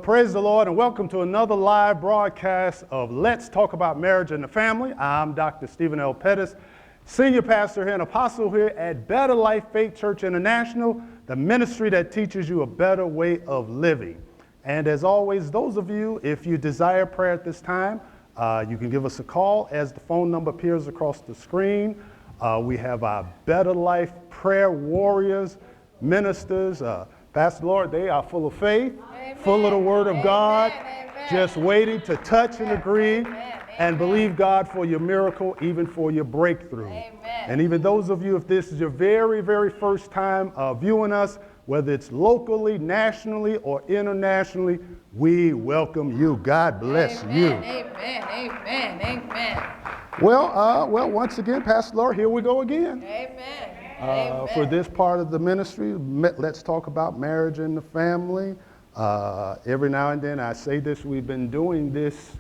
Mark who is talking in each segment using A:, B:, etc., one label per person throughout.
A: Praise the Lord and welcome to another live broadcast of Let's Talk About Marriage and the Family. I'm Dr. Stephen L. Pettis, Senior Pastor here and Apostle here at Better Life Faith Church International, the ministry that teaches you a better way of living. And as always, those of you, if you desire prayer at this time, you can give us a call as the phone number appears across the screen. We have our Better Life prayer warriors, ministers, Pastor Lord, they are full of faith, amen, full of the Word of God, amen, just waiting to touch and agree and believe God for your miracle, even for your breakthrough. Amen. And even those of you, if this is your very, very first time viewing us, whether it's locally, nationally, or internationally, we welcome you. God bless you.
B: Amen, amen, amen.
A: Well, once again, Pastor Lord, here we go again.
B: Amen.
A: For this part of the ministry, let's talk about marriage and the family. Every now and then I say this, we've been doing this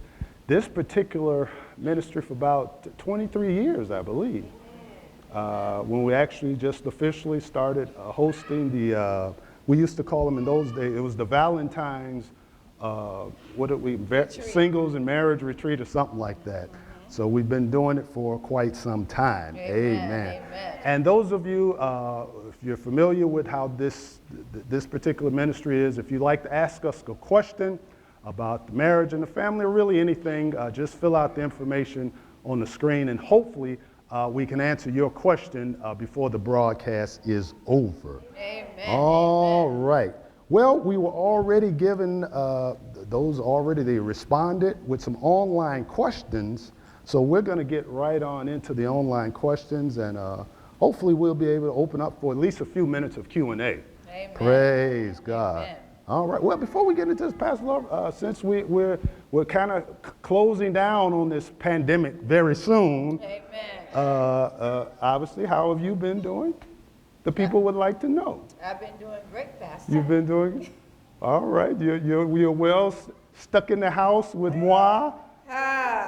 A: particular ministry for about 23 years, I believe. When we actually just officially started hosting we used to call them in those days, it was the Valentine's, singles and marriage retreat or something like that. So we've been doing it for quite some time. Amen. And those of you, if you're familiar with how this particular ministry is, if you'd like to ask us a question about the marriage and the family, or really anything, just fill out the information on the screen, and hopefully we can answer your question before the broadcast is over.
B: Amen.
A: All right. Well, we were already given, they responded with some online questions. So we're going to get right on into the online questions, and hopefully we'll be able to open up for at least a few minutes of Q&A.
B: Amen.
A: Praise God.
B: Amen.
A: All right. Well, before we get into this, Pastor Lord, since we're kind of closing down on this pandemic very soon,
B: Amen.
A: Obviously, how have you been doing? The people would like to know.
B: I've been doing great, Pastor.
A: You've been doing? All right. You're well stuck in the house with moi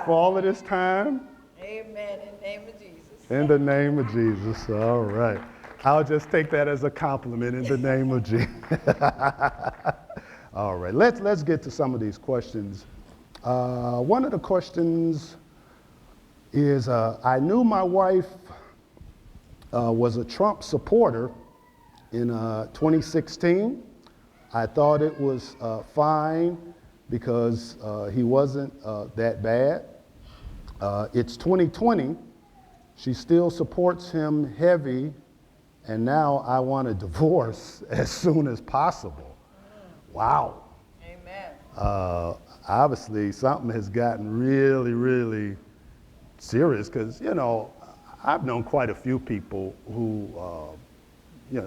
A: for all of this time?
B: Amen. In the name of Jesus.
A: In the name of Jesus. All right. I'll just take that as a compliment, in the name of Jesus. All right. Let's get to some of these questions. One of the questions is, I knew my wife was a Trump supporter in 2016. I thought it was fine because he wasn't that bad. It's 2020. She still supports him heavy, and now I want a divorce as soon as possible. Wow.
B: Amen.
A: Obviously, something has gotten really, really serious because, I've known quite a few people who,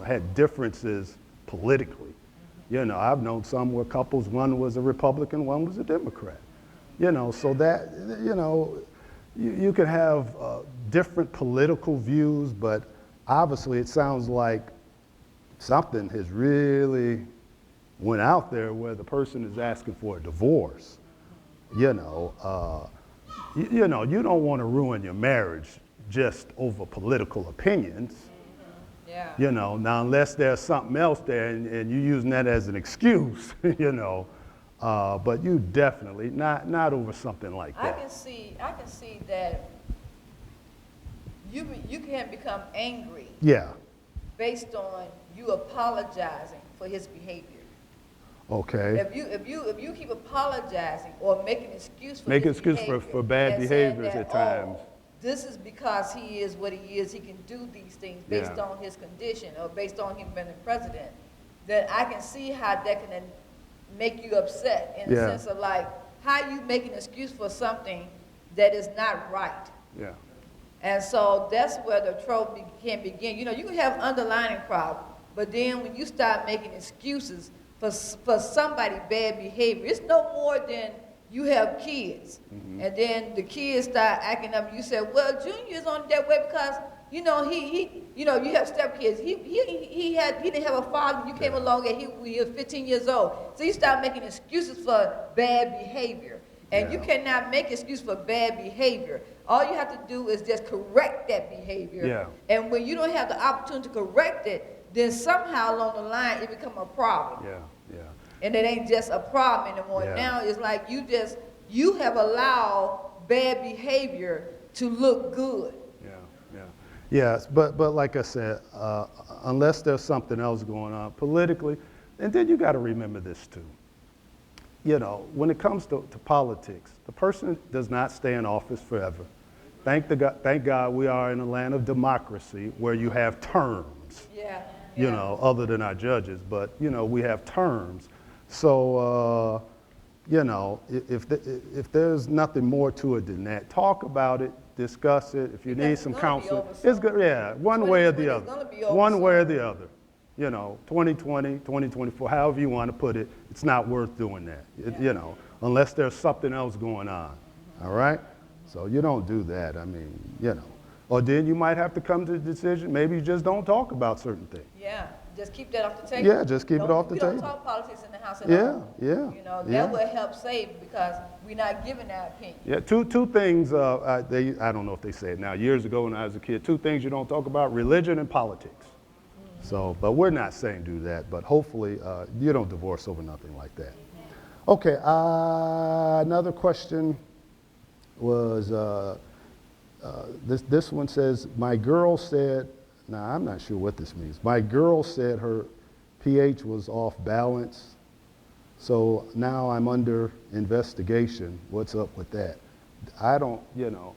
A: had differences politically. I've known some where couples, one was a Republican, one was a Democrat. So that, you can have different political views, but obviously it sounds like something has really went out there where the person is asking for a divorce. You don't want to ruin your marriage just over political opinions.
B: Yeah.
A: Now unless there's something else there and you're using that as an excuse, but you definitely not over something like that.
B: I can see that you can become angry.
A: Yeah.
B: Based on you apologizing for his behavior.
A: Okay.
B: If you keep apologizing or making excuse for
A: for bad behaviors at times.
B: This is because he is what he is. He can do these things based on his condition or based on him being the president. That I can see how that can make you upset in the sense of like, how you make an excuse for something that is not right.
A: Yeah.
B: And so that's where the trouble can begin. You can have underlying problems, but then when you start making excuses for somebody's bad behavior, it's no more than you have kids, and then the kids start acting up. You say, "Well, Junior is on that way because you have stepkids. He didn't have a father. You came along and he was 15 years old. So you start making excuses for bad behavior, and you cannot make excuses for bad behavior. All you have to do is just correct that behavior.
A: Yeah.
B: And when you don't have the opportunity to correct it, then somehow along the line it becomes a problem.
A: Yeah, yeah.
B: And it ain't just a problem anymore.
A: Yeah.
B: Now it's like you have allowed bad behavior to look good.
A: Yeah, yeah. Yes, but like I said, unless there's something else going on politically, and then you got to remember this too. You know, when it comes to politics, the person does not stay in office forever. Thank God we are in a land of democracy where you have terms.
B: Yeah.
A: You know, other than our judges, but you know, we have terms. So, you know, if there's nothing more to it than that, talk about it, discuss it. If you
B: Because
A: need
B: it's
A: some
B: gonna be
A: counsel,
B: over
A: it's good. Yeah, one way or the
B: 2020 is
A: other.
B: gonna be over
A: One way or
B: soon.
A: the other. You know, 2020, 2024, however you want to put it, it's not worth doing that. You know, unless there's something else going on. All right? So you don't do that. I mean, you know. Or then you might have to come to the decision, maybe you just don't talk about certain things.
B: Yeah. Just keep that off the table.
A: Yeah, just keep it off the
B: We
A: table.
B: don't talk politics in the house at
A: Yeah,
B: all.
A: yeah,
B: You know,
A: yeah.
B: that will help save because we're not giving our opinion.
A: Yeah, two things, I don't know if they say it now, years ago when I was a kid, two things you don't talk about, religion and politics. So, but we're not saying do that, but hopefully you don't divorce over nothing like that. Okay, another question was, this one says, my girl said, now I'm not sure what this means. My girl said her pH was off balance, so now I'm under investigation. What's up with that? I don't know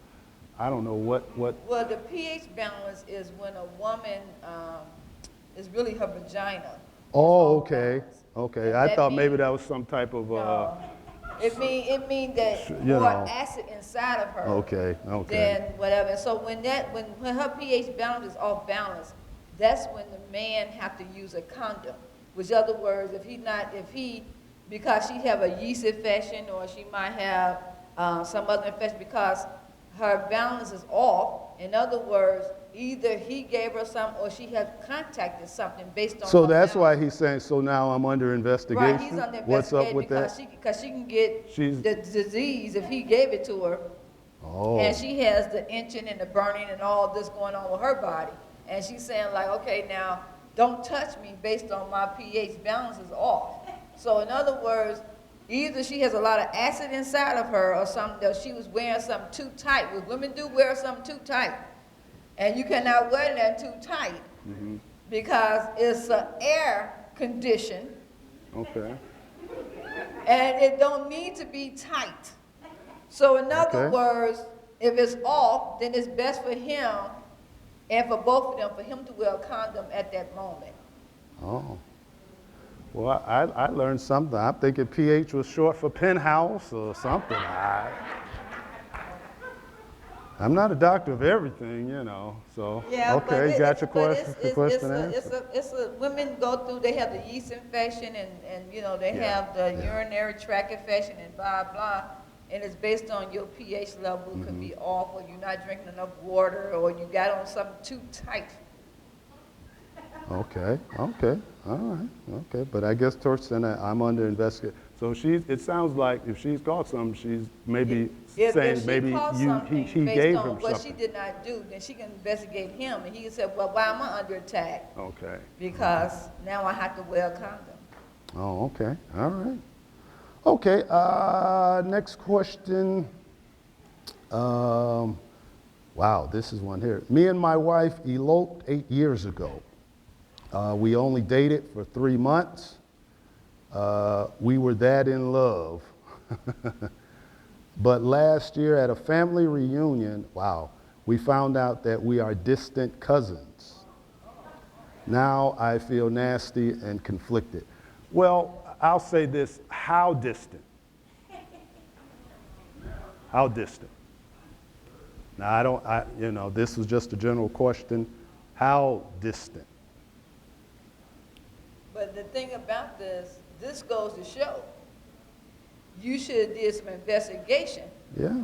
A: what.
B: Well, the pH balance is when a woman is really her vagina.
A: Oh,
B: off
A: okay,
B: balance.
A: okay.
B: And
A: I
B: that
A: thought maybe
B: means-
A: that was some type of.
B: It mean that
A: You
B: more
A: know.
B: acid inside of her.
A: Okay, okay.
B: Than whatever. So when her pH balance is off balance, that's when the man have to use a condom. Which other words, because she have a yeast infection or she might have some other infection because her balance is off. In other words, either he gave her some or she has contacted something based on.
A: So
B: her
A: that's why
B: balance.
A: he's saying, so now I'm under investigation?
B: Right, he's under
A: What's up
B: investigation
A: with
B: because
A: that?
B: because she can get
A: She's-
B: the disease if he gave it to her.
A: Oh,
B: And she has the itching and the burning and all this going on with her body. And she's saying like, okay, now don't touch me based on my pH balance is off. So in other words, either she has a lot of acid inside of her or something that she was wearing something too tight. Well, women do wear something too tight. And you cannot wear that too tight because it's an air condition
A: okay.
B: and it don't need to be tight. So in other
A: Okay.
B: words, if it's off, then it's best for him and for both of them for him to wear a condom at that moment.
A: Oh. Well, I learned something. I'm thinking pH was short for penthouse or something. I'm not a doctor of everything, you know, so. Okay, got your question answered?
B: Women go through, they have the yeast infection and you know, they
A: Yeah,
B: have the
A: yeah.
B: urinary tract infection and blah, blah. And it's based on your pH level could be off or you're not drinking enough water or you got on something too tight.
A: Okay, all right, okay. But I guess Torsten, I'm under investigation. So it sounds like if she's caught something, she's maybe
B: If
A: saying
B: she
A: maybe
B: caught something
A: he
B: based
A: gave
B: on
A: him
B: what she
A: something.
B: did not do, then she can investigate him, and he can say, well, why am I under attack?
A: Okay.
B: Because now I have to wear a condom.
A: Oh, okay, all right. Okay, next question. Wow, this is one here. Me and my wife eloped 8 years ago. We only dated for 3 months. We were that in love. But last year at a family reunion, wow, we found out that we are distant cousins. Now I feel nasty and conflicted. Well, I'll say this, how distant? How distant? Now this was just a general question. How distant?
B: But the thing about this goes to show, you should have did some investigation.
A: Yeah.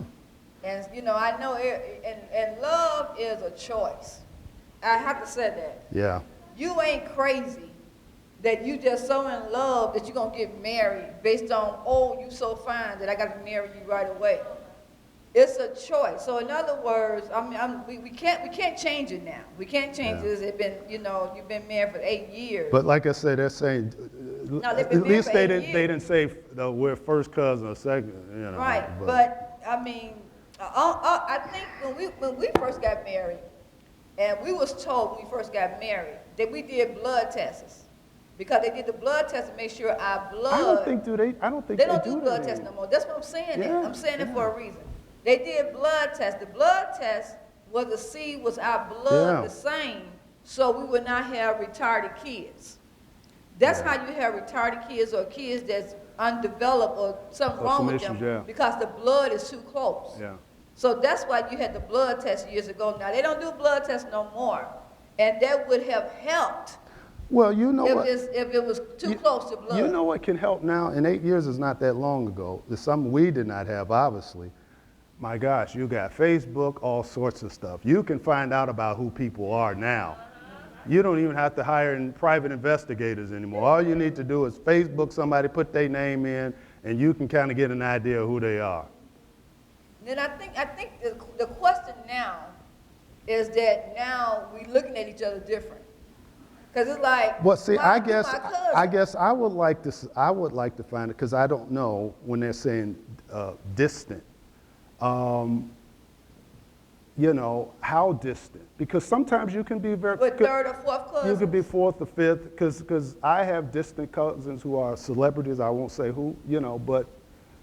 B: And, you know, I know, and love is a choice. I have to say that.
A: Yeah.
B: You ain't crazy that you just so in love that you're going to get married based on, oh, you so fine that I got to marry you right away. It's a choice. So in other words, we can't change it now. We can't change this. It's been, you know, you've been married for 8 years.
A: But like I said, they're saying
B: Now, they've been
A: At least
B: married
A: they
B: for 8
A: didn't say we're first cousin or second, you know.
B: Right, but I mean, I think when we first got married, and we was told when we first got married that we did blood tests, because they did the blood test to make sure our blood.
A: I don't think
B: they don't do
A: that
B: blood tests no
A: anymore.
B: more. That's what I'm saying.
A: Yeah,
B: I'm saying it for a reason. They did blood tests. The blood test was to see was our blood the same, so we would not have retarded kids. That's how you have retarded kids or kids that's undeveloped or something wrong with them because the blood is too close.
A: Yeah.
B: So that's why you had the blood test years ago. Now they don't do blood tests no more, and that would have helped.
A: Well, you know
B: if it was too close to blood.
A: You know what can help now? And 8 years is not that long ago. It's something we did not have, obviously. My gosh, you got Facebook, all sorts of stuff. You can find out about who people are now. You don't even have to hire private investigators anymore. All you need to do is Facebook somebody, put their name in, and you can kind of get an idea of who they are.
B: Then I think the question now is that now we're looking at each other different. Because it's like,
A: well, see, I guess I would like to find it, because I don't know when they're saying distant. You know, how distant? Because sometimes you can be very.
B: But third or fourth cousins?
A: You could be fourth or fifth, because I have distant cousins who are celebrities. I won't say who, you know, but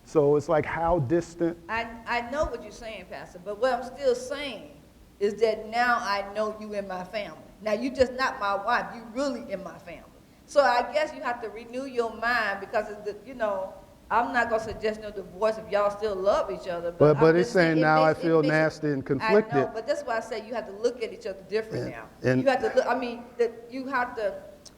A: so it's like how distant.
B: I know what you're saying, Pastor, but what I'm still saying is that now I know you in my family. Now you just not my wife. You really in my family. So I guess you have to renew your mind because it's the, you know. I'm not going to suggest no divorce if y'all still love each other.
A: But it's saying now I feel nasty and conflicted.
B: I know, but that's why I say you have to look at each other different now. And you have to look, I mean, you have to,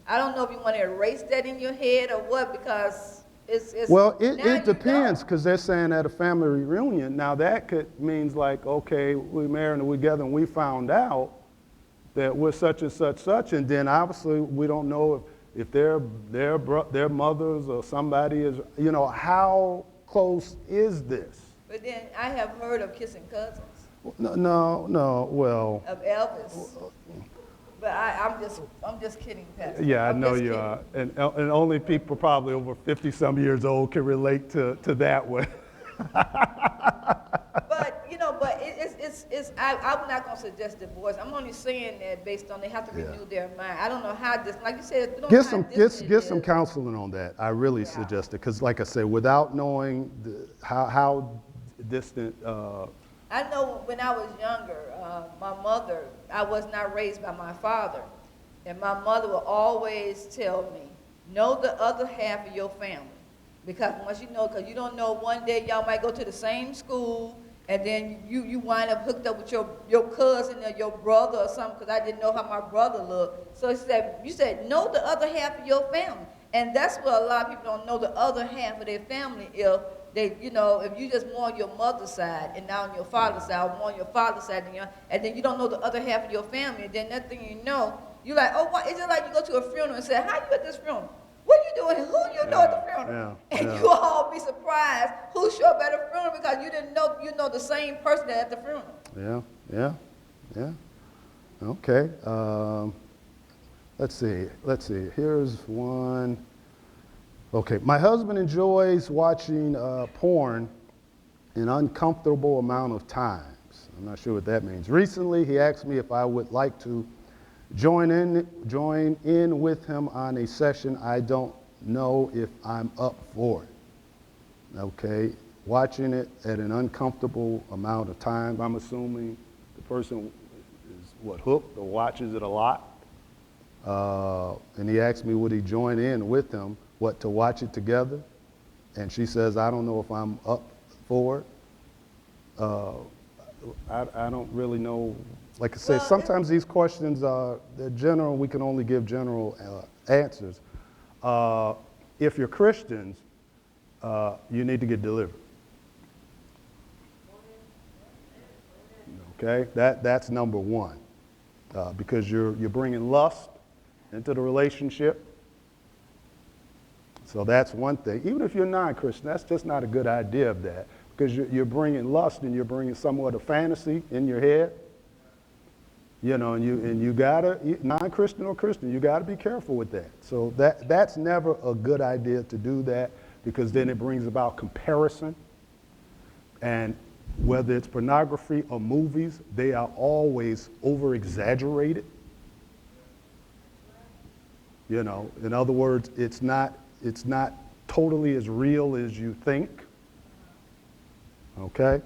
B: I don't know if you want to erase that in your head or what, because it's
A: well, it depends, because they're saying at a family reunion, now that means like, okay, we married and we're together and we found out that we're such and such, and then obviously we don't know if their mothers or somebody is, you know, how close is this?
B: But then I have heard of kissing cousins.
A: No, well.
B: Of Elvis. But I'm just kidding, Pastor.
A: Yeah, I know you are. And only people probably over 50 some years old can relate to that one.
B: But, you know, I'm not going to suggest divorce. I'm only saying that based on they have to renew their mind. I don't know how this, like you said,
A: get some counseling on that. I really suggest it, because like I said, without knowing how distant.
B: I know when I was younger, my mother, I was not raised by my father. And my mother would always tell me, know the other half of your family. Because once you know, because you don't know, one day y'all might go to the same school, and then you wind up hooked up with your cousin or your brother or something, because I didn't know how my brother looked. So you said, know the other half of your family. And that's what a lot of people don't know, the other half of their family. If they, you know, if you just more on your mother's side and now on your father's side, or more on your father's side, and then you don't know the other half of your family, and then that thing you know, you're like, oh, what? Is it like you go to a funeral and say, how you at this funeral? What are you doing? Who you know at the funeral? And you all be surprised who showed up at the funeral because you didn't know the same person at the funeral.
A: Yeah. Okay. Let's see. Here's one. Okay. My husband enjoys watching porn an uncomfortable amount of times. I'm not sure what that means. Recently, he asked me if I would like to join in with him on a session. I don't know if I'm up for it. Okay, watching it at an uncomfortable amount of time. I'm assuming the person is hooked or watches it a lot. And he asked me would he join in with him, to watch it together. And she says, I don't know if I'm up for it. I don't really know. Like I say, sometimes these questions they're general. We can only give general answers. If you're Christians, you need to get delivered. Okay, that's number one, because you're bringing lust into the relationship. So that's one thing. Even if you're non-Christian, that's just not a good idea of that, because you're bringing lust and you're bringing somewhat of fantasy in your head. You know, and you gotta, non-Christian or Christian, you gotta be careful with that. So that's never a good idea to do that, because then it brings about comparison. And whether it's pornography or movies, they are always over-exaggerated. You know, in other words, it's not totally as real as you think. Okay?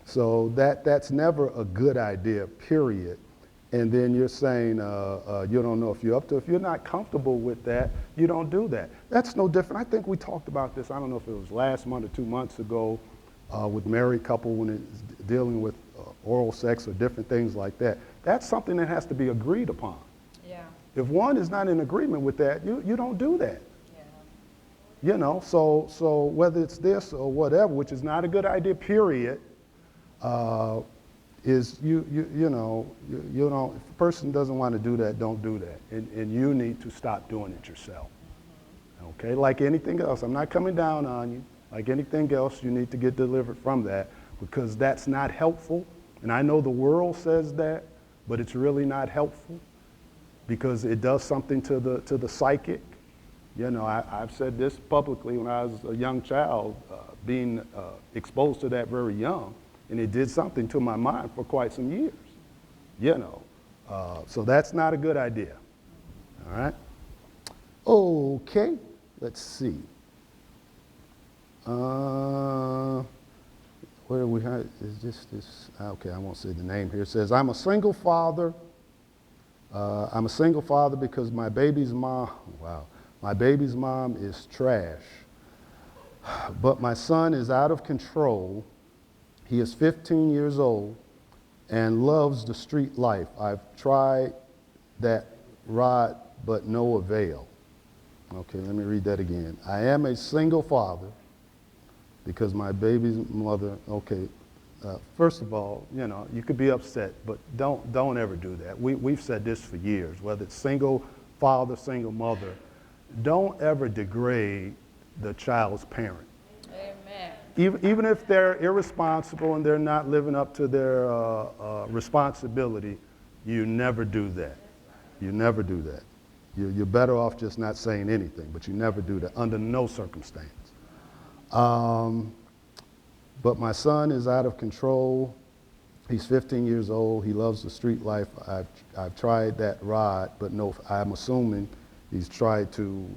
A: So that's never a good idea, period. And then you're saying you don't know if you're up to it. If you're not comfortable with that, you don't do that. That's no different. I think we talked about this, I don't know if it was last month or 2 months ago, with married couple when it's dealing with oral sex or different things like that. That's something that has to be agreed upon.
B: Yeah.
A: If one is not in agreement with that, you don't do that.
B: Yeah.
A: You know, so whether it's this or whatever, which is not a good idea, period, is you know, if a person doesn't want to do that, don't do that. And you need to stop doing it yourself. Okay, like anything else, I'm not coming down on you. Like anything else, you need to get delivered from that, because that's not helpful. And I know the world says that, but it's really not helpful, because it does something to the psychic. You know, I've said this publicly when I was a young child, being exposed to that very young, and it did something to my mind for quite some years. You know, so that's not a good idea. All right. Okay, let's see. Where we have, is this, okay, I won't say the name here. It says, I'm a single father. I'm a single father because my baby's mom, my baby's mom is trash. But my son is out of control. He is 15 years old and loves the street life. I've tried that rod, but no avail. Okay, let me read that again. I am a single father because my baby's mother, okay, first of all, you know, you could be upset, but don't ever do that. We've said this for years, whether it's single father, single mother, don't ever degrade the child's parent.
B: Amen.
A: Even if they're irresponsible and they're not living up to their responsibility, you never do that. You never do that. You're better off just not saying anything, but you never do that under no circumstance. But my son is out of control. He's 15 years old. He loves the street life. I've tried that rod, but no, I'm assuming he's tried to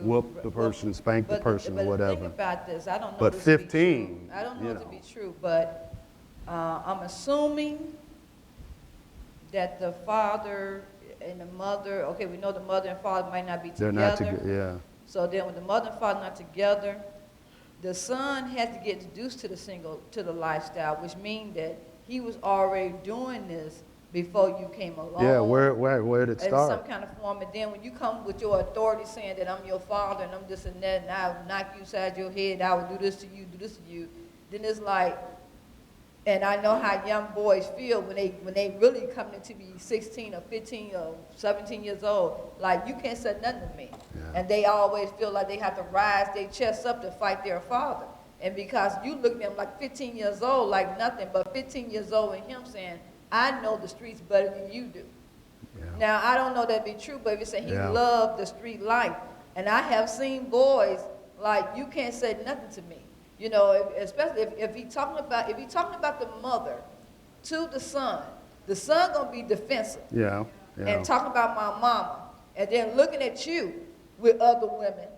A: whoop the person, spank the person, or whatever.
B: But think about this. I don't know
A: but
B: this
A: 15,
B: to be true. I don't know it to be true, but I'm assuming that the father and the mother, okay, we know the mother and father might not be together.
A: They're not together, yeah.
B: So then when the mother and father are not together, the son has to get introduced to the lifestyle, which means that he was already doing this before you came along.
A: Yeah, where did it start?
B: In some kind of form. And then when you come with your authority saying that I'm your father and I'm this and that, and I will knock you upside your head, I will do this to you, then it's like, and I know how young boys feel when they really come to be 16 or 15 or 17 years old. Like, you can't say nothing to me.
A: Yeah.
B: And they always feel like they have to rise their chests up to fight their father. And because you look at them like 15 years old, like nothing, but 15 years old and him saying, I know the streets better than you do.
A: Yeah.
B: Now, I don't know that be true, but if you say he
A: Yeah.
B: loved the street life. And I have seen boys, like, you can't say nothing to me. You know, especially if he talking about the mother to the son gonna be defensive.
A: Yeah, yeah.
B: And talking about my mama, and then looking at you with other women,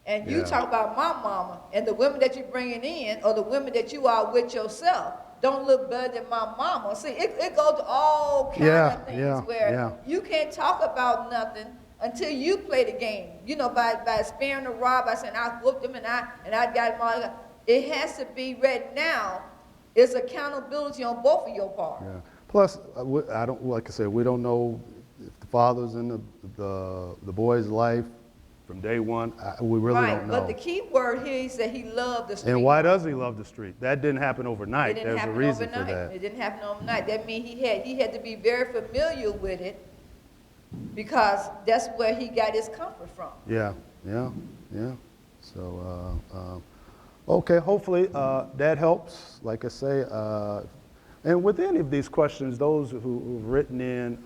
B: and you
A: Yeah.
B: talk about my mama, and the women that you're bringing in, or the women that you are with yourself, don't look better than my mama. See, it goes to all kinds of things where you can't talk about nothing until you play the game. You know, by sparing the rod, by saying I whooped him and I got him all. It has to be right now. It's accountability on both of your parts.
A: Yeah. Plus, I don't, like I said, we don't know if the father's in the boy's life from day one. We really don't know.
B: But the key word here is that he loved the street.
A: And why does he love the street? That didn't happen overnight.
B: It didn't happen
A: reason
B: overnight.
A: for that.
B: It didn't happen overnight. That means he had to be very familiar with it, because that's where he got his comfort from.
A: Yeah. So, okay, hopefully that helps. Like I say, And with any of these questions, those who've written in,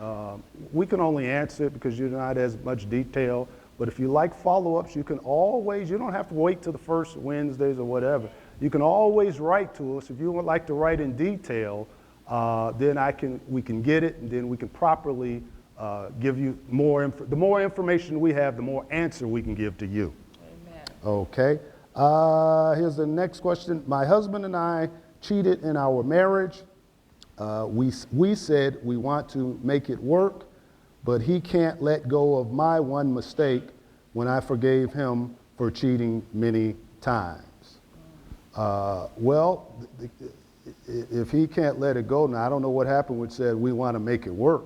A: we can only answer it because you're not as much detail. But if you like follow-ups, you can always, you don't have to wait till the first Wednesdays or whatever. You can always write to us. If you would like to write in detail, then we can get it, and then we can properly give you more. The more information we have, the more answer we can give to you.
B: Amen.
A: Okay. Here's the next question. My husband and I cheated in our marriage. We said we want to make it work, but he can't let go of my one mistake when I forgave him for cheating many times. Well, if he can't let it go, now I don't know what happened when said we want to make it work,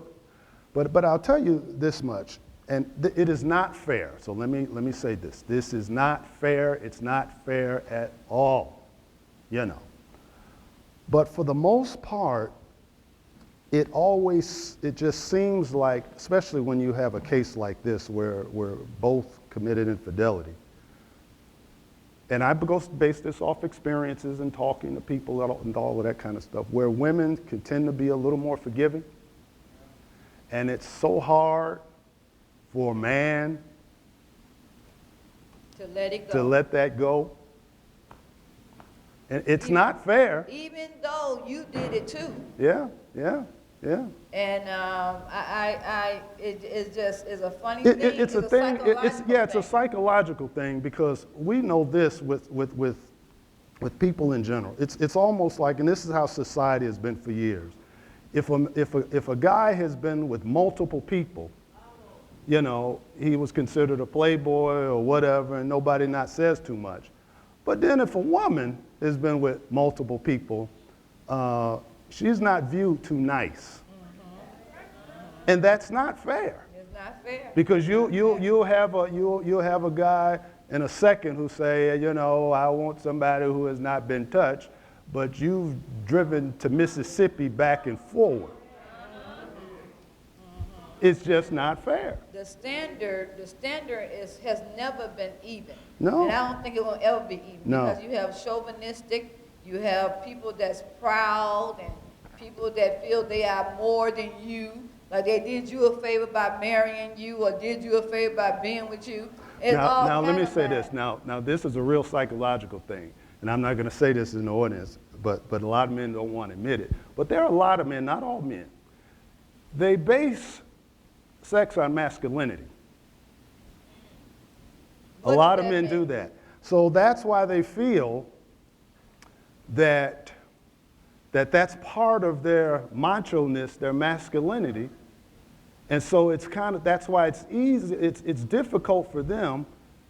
A: but I'll tell you this much, and it is not fair. So let me say this. This is not fair. It's not fair at all, you know. But for the most part, it just seems like, especially when you have a case like this where both committed infidelity, and I base this off experiences and talking to people and all of that kind of stuff, where women can tend to be a little more forgiving, and it's so hard for a man
B: To let it go.
A: to let that go. And it's not fair.
B: Even though you did it too.
A: Yeah.
B: And it's a funny
A: It's
B: thing.
A: a thing. It's a
B: thing.
A: psychological thing, because we know this with people in general. It's almost like, and this is how society has been for years. If a guy has been with multiple people, you know, he was considered a playboy or whatever, and nobody not says too much. But then if a woman has been with multiple people, she's not viewed too nice. And that's not fair.
B: It's not fair.
A: Because you'll have a guy in a second who say, you know, I want somebody who has not been touched, but you've driven to Mississippi back and forward. It's just not fair.
B: The standard has never been even.
A: No.
B: And I don't think it will ever be even.
A: No.
B: Because you have chauvinistic, you have people that's proud, and people that feel they are more than you. Like they did you a favor by marrying you, or did you a favor by being with you.
A: Now let me say this. Now this is a real psychological thing, and I'm not going to say this in the audience, but a lot of men don't want to admit it. But there are a lot of men, not all men. They base sex on masculinity. A lot of men do that. So that's why they feel that that's part of their macho-ness, their masculinity. And so that's why it's difficult for them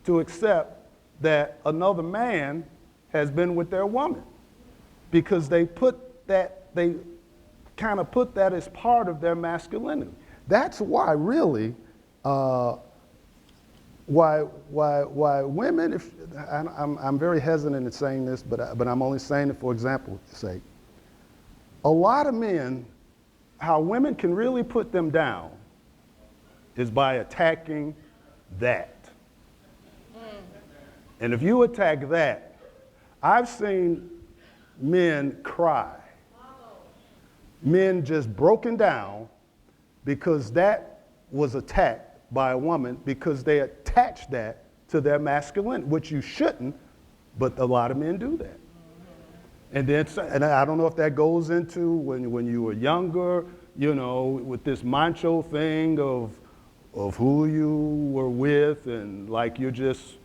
A: to accept that another man has been with their woman, because they kind of put that as part of their masculinity. That's why really, why women, I'm very hesitant in saying this, but I'm only saying it for example's sake. A lot of men, how women can really put them down is by attacking that. And if you attack that, I've seen men cry, men just broken down because that was attacked by a woman, because they attached that to their masculinity, which you shouldn't, but a lot of men do that. And I don't know if that goes into when you were younger, you know, with this macho thing of who you were with, and like you're just,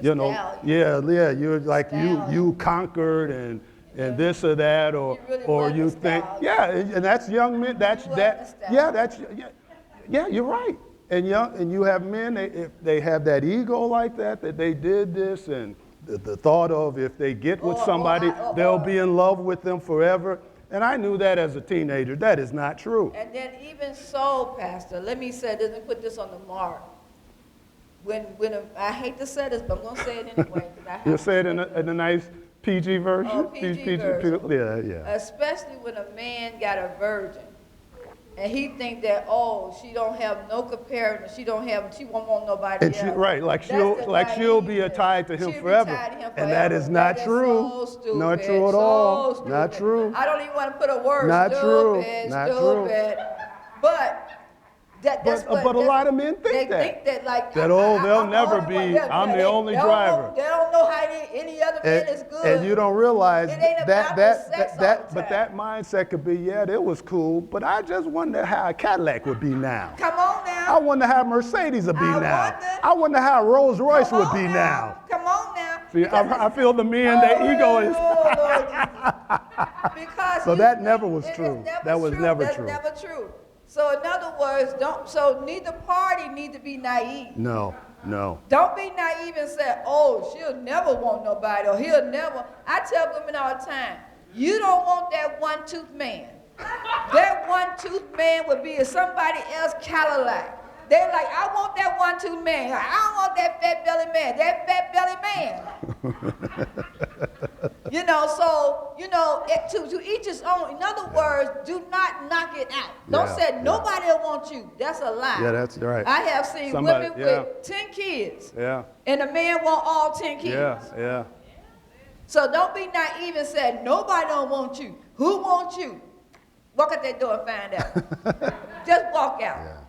A: you know, you're like you conquered and this or that, or you think, and that's young men. You're right. And you have men, if they have that ego like that they did this, and the thought of if they get with somebody, they'll be in love with them forever. And I knew that as a teenager. That is not true.
B: And then even so, Pastor, let me put this on the mark. I hate to say this, but I'm going to say it anyway.
A: You'll say it in a nice PG version?
B: PG version.
A: Yeah.
B: Especially when a man got a virgin. and he think that, oh, she don't have no comparison, she won't want nobody
A: And
B: else.
A: like
B: That's
A: she'll be
B: naiveness.
A: tied to him
B: She'll be
A: forever.
B: tied to him
A: And that is not
B: That
A: true.
B: so stupid.
A: Not true at
B: so
A: all.
B: Stupid.
A: Not true.
B: I don't even want to put a word.
A: Not true.
B: Stupid.
A: Not true.
B: But
A: But a lot of men think that.
B: They think that like
A: they'll
B: I'm
A: never
B: the only
A: be.
B: one.
A: I'm the only driver.
B: They don't know how any other man is good.
A: And you don't realize
B: It ain't about the sex all the
A: but
B: time.
A: that mindset could be, yeah, it was cool, but I just wonder how a Cadillac would be now.
B: Come on now.
A: I wonder how Mercedes would be now.
B: wonder.
A: I wonder how Rolls Royce
B: Come
A: would
B: on
A: be now.
B: Come on now.
A: See, I feel the men, their ego is.
B: Because
A: So that never was true.
B: That's
A: That was never
B: That's
A: true.
B: never true. So in other words, so neither party need to be naive.
A: No.
B: Don't be naive and say, oh, she'll never want nobody, or he'll never. I tell women all the time, you don't want that one-tooth man. That one-tooth man would be somebody else's Cadillac. They're like, I want that one-tooth man. I don't want that fat belly man. That fat belly man. To each his own. In other words, do not knock it out. Don't say nobody will want you. That's a lie.
A: Yeah, that's right.
B: I have seen women with 10 kids.
A: Yeah.
B: And the man want all 10 kids.
A: Yeah.
B: So don't be naive and say, nobody don't want you. Who wants you? Walk out that door and find out. Just walk out.
A: Yeah.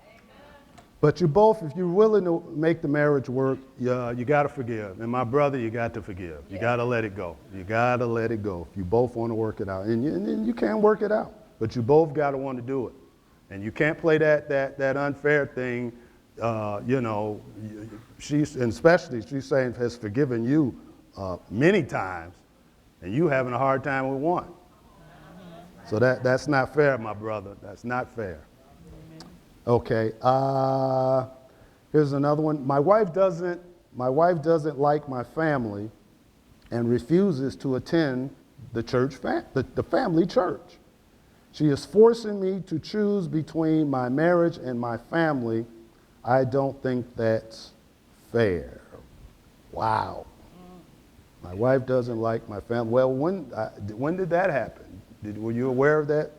A: But you both, if you're willing to make the marriage work, you got to forgive. And my brother, you got to forgive. You got to let it go. You got to let it go. If you both want to work it out. And you can work it out. But you both got to want to do it. And you can't play that unfair thing. She's saying has forgiven you many times, and you having a hard time with one. So that's not fair, my brother. That's not fair. Okay. Here's another one. My wife doesn't like my family, and refuses to attend the church, the family church. She is forcing me to choose between my marriage and my family. I don't think that's fair. Wow. My wife doesn't like my family. Well, when did that happen? Were you aware of that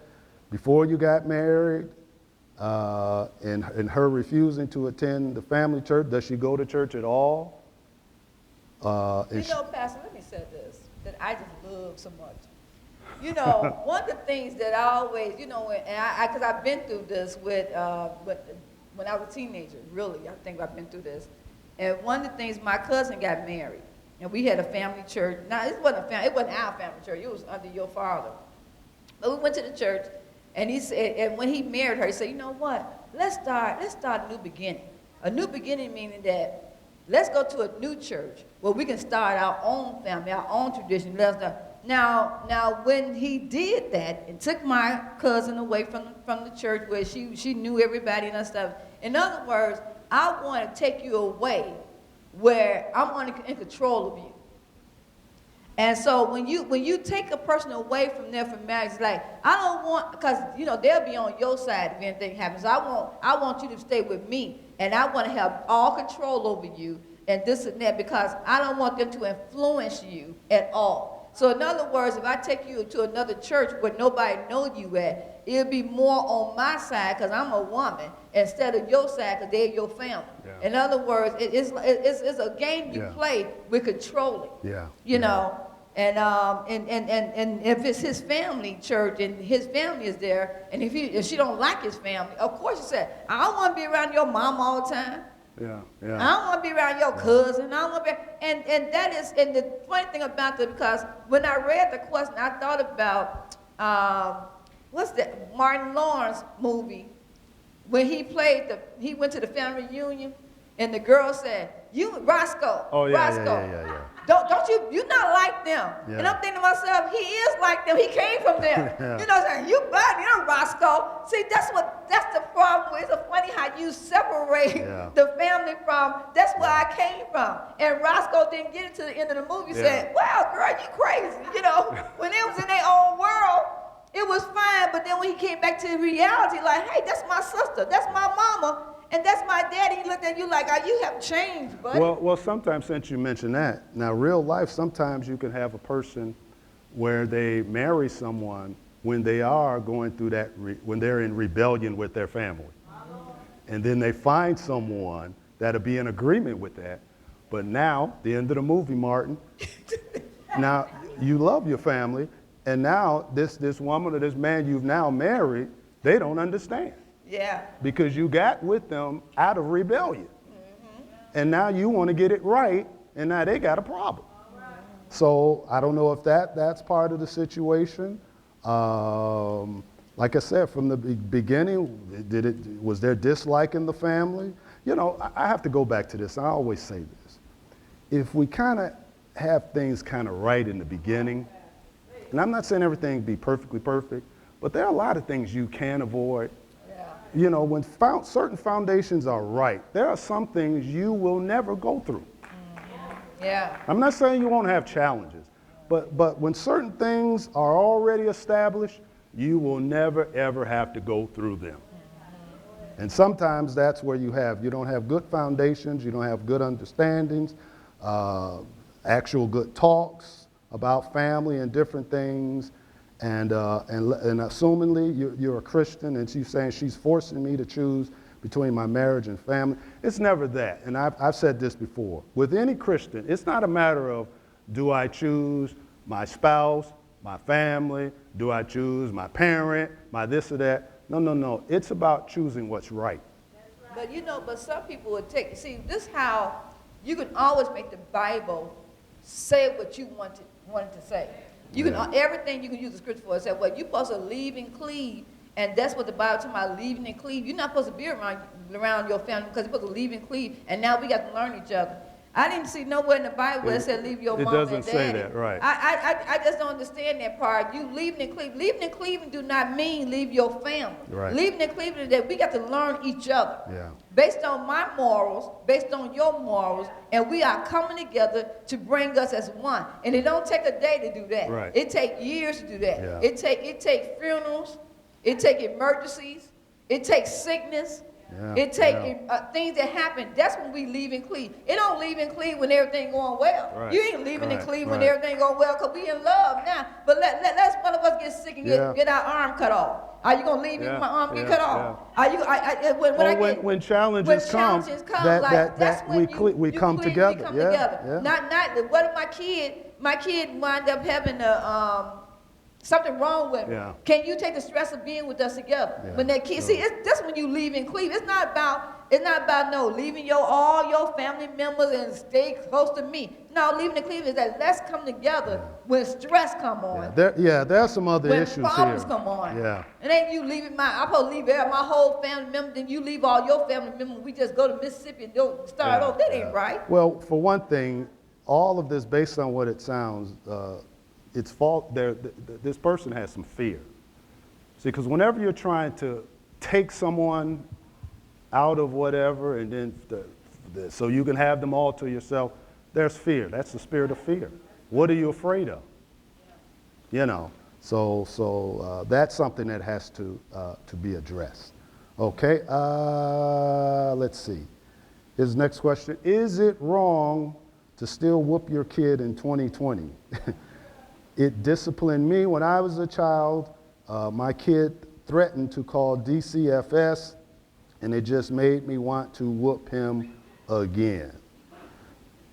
A: before you got married? And her refusing to attend the family church? Does she go to church at all?
B: Pastor, let me say this, that I just love so much. One of the things that I always, because I've been through this when I was a teenager, really, I think I've been through this. And one of the things, my cousin got married, and we had a family church. Now, it wasn't our family church, it was under your father. But we went to the church, and he said, and when he married her, he said, you know what, let's start a new beginning. A new beginning meaning that let's go to a new church where we can start our own family, our own tradition. Now, when he did that and took my cousin away from the church where she knew everybody and stuff, in other words, I want to take you away where I'm in control of you. And so when you take a person away from there for marriage, it's like, I don't want, because they'll be on your side if anything happens. I want you to stay with me, and I want to have all control over you and this and that, because I don't want them to influence you at all. So in other words, if I take you to another church where nobody knows you at, it'll be more on my side because I'm a woman instead of your side because they're your family. Yeah. In other words, it's a game you play with controlling.
A: Yeah.
B: You know. And if it's his family church and his family is there, and if she don't like his family, of course she said, I don't want to be around your mom all the time.
A: Yeah.
B: I don't want to be around your cousin. I don't want to be, and that is, and the funny thing about that, because when I read the question, I thought about what's that Martin Lawrence movie when he went to the family reunion, and the girl said, "You Roscoe."
A: Oh yeah,
B: Roscoe.
A: yeah.
B: Don't you're not like them. Yeah. And I'm thinking to myself, he is like them. He came from them. Yeah. Saying, you bad, you're Roscoe. See, that's the problem with. It's funny how you separate the family from, that's where I came from. And Roscoe didn't get it to the end of the movie. Said, well, girl, you crazy. When they was in their own world, it was fine. But then when he came back to reality, like, hey, that's my sister. That's my mama. And that's my daddy. He looked at you like, you have changed, buddy.
A: Well, sometimes, since you mentioned that, now real life, sometimes you can have a person where they marry someone when they are going through that, when they're in rebellion with their family. And then they find someone that'll be in agreement with that. But now, the end of the movie, Martin, now you love your family, and now this woman or this man you've now married, they don't understand.
B: Yeah.
A: Because you got with them out of rebellion. And now you want to get it right, and now they got a problem. So I don't know if that's part of the situation. Like I said, from the beginning, was there dislike in the family? You know, I have to go back to this. I always say this. If we kind of have things kind of right in the beginning, and I'm not saying everything be perfectly perfect, but there are a lot of things you can avoid. You know, when certain foundations are right, there are some things you will never go through.
B: Yeah.
A: I'm not saying you won't have challenges, but when certain things are already established, you will never, ever have to go through them. And sometimes that's where you don't have good foundations, you don't have good understandings, actual good talks about family and different things. And assumingly you're a Christian, and she's saying she's forcing me to choose between my marriage and family. It's never that. And I've said this before. With any Christian, it's not a matter of, do I choose my spouse, my family? Do I choose my parent, my this or that? No. It's about choosing what's right.
B: But but some people would see, this is how you can always make the Bible say what you want it to say. You can everything you can use the scripture for. Say, well, you're supposed to leave and cleave, and that's what the Bible talking about, leaving and cleave. You're not supposed to be around your family because you're supposed to leave and cleave, and now we got to learn each other. I didn't see nowhere in the Bible where it said leave your mom and daddy. It doesn't say that, right. I just don't understand that part. You leaving and cleaving. Leaving and cleaving do not mean leave your family.
A: Right.
B: Leaving and cleaving is that we got to learn each other.
A: Yeah.
B: Based on my morals, based on your morals, and we are coming together to bring us as one. And it don't take a day to do that.
A: Right.
B: It takes years to do that.
A: Yeah.
B: It take funerals. It take emergencies. It takes sickness.
A: Yeah.
B: It take things that happen. That's when we leave and cleave. It don't leave and cleave when everything going well.
A: Right.
B: You ain't leaving and cleave when everything going well because we in love now. But let's one of us get sick and get our arm cut off. Are you gonna leave me when my arm get cut off? Are you? When challenges come,
A: that's when we come together. Yeah.
B: Not what if my kid wind up having something wrong with me.
A: Yeah.
B: Can you take the stress of being with us together?
A: Yeah.
B: When that kid, see, that's when you leave and cleave. It's not about leaving all your family members and stay close to me. No, leaving and cleaving is that let's come together when stress come on.
A: There are some other issues here.
B: When problems come on.
A: Yeah.
B: And then you leaving I'm supposed to leave my whole family member, then you leave all your family members. We just go to Mississippi and don't start over. That ain't right.
A: Well, for one thing, all of this, based on what it sounds, it's fault. This person has some fear. See, because whenever you're trying to take someone out of whatever, and then so you can have them all to yourself, there's fear. That's the spirit of fear. What are you afraid of? You know. So that's something that has to be addressed. Okay. Let's see. His next question: is it wrong to still whoop your kid in 2020? It disciplined me when I was a child. My kid threatened to call DCFS, and it just made me want to whoop him again.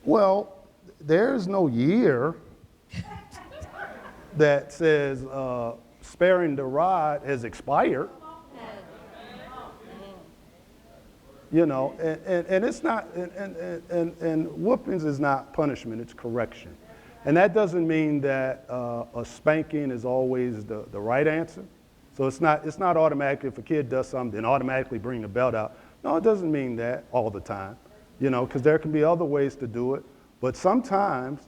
A: Well, there's no year that says sparing the rod has expired. You know, and it's not, and whoopings is not punishment, it's correction. And that doesn't mean that a spanking is always the right answer. So it's not automatic if a kid does something, then automatically bring the belt out. No, it doesn't mean that all the time, you know, because there can be other ways to do it. But sometimes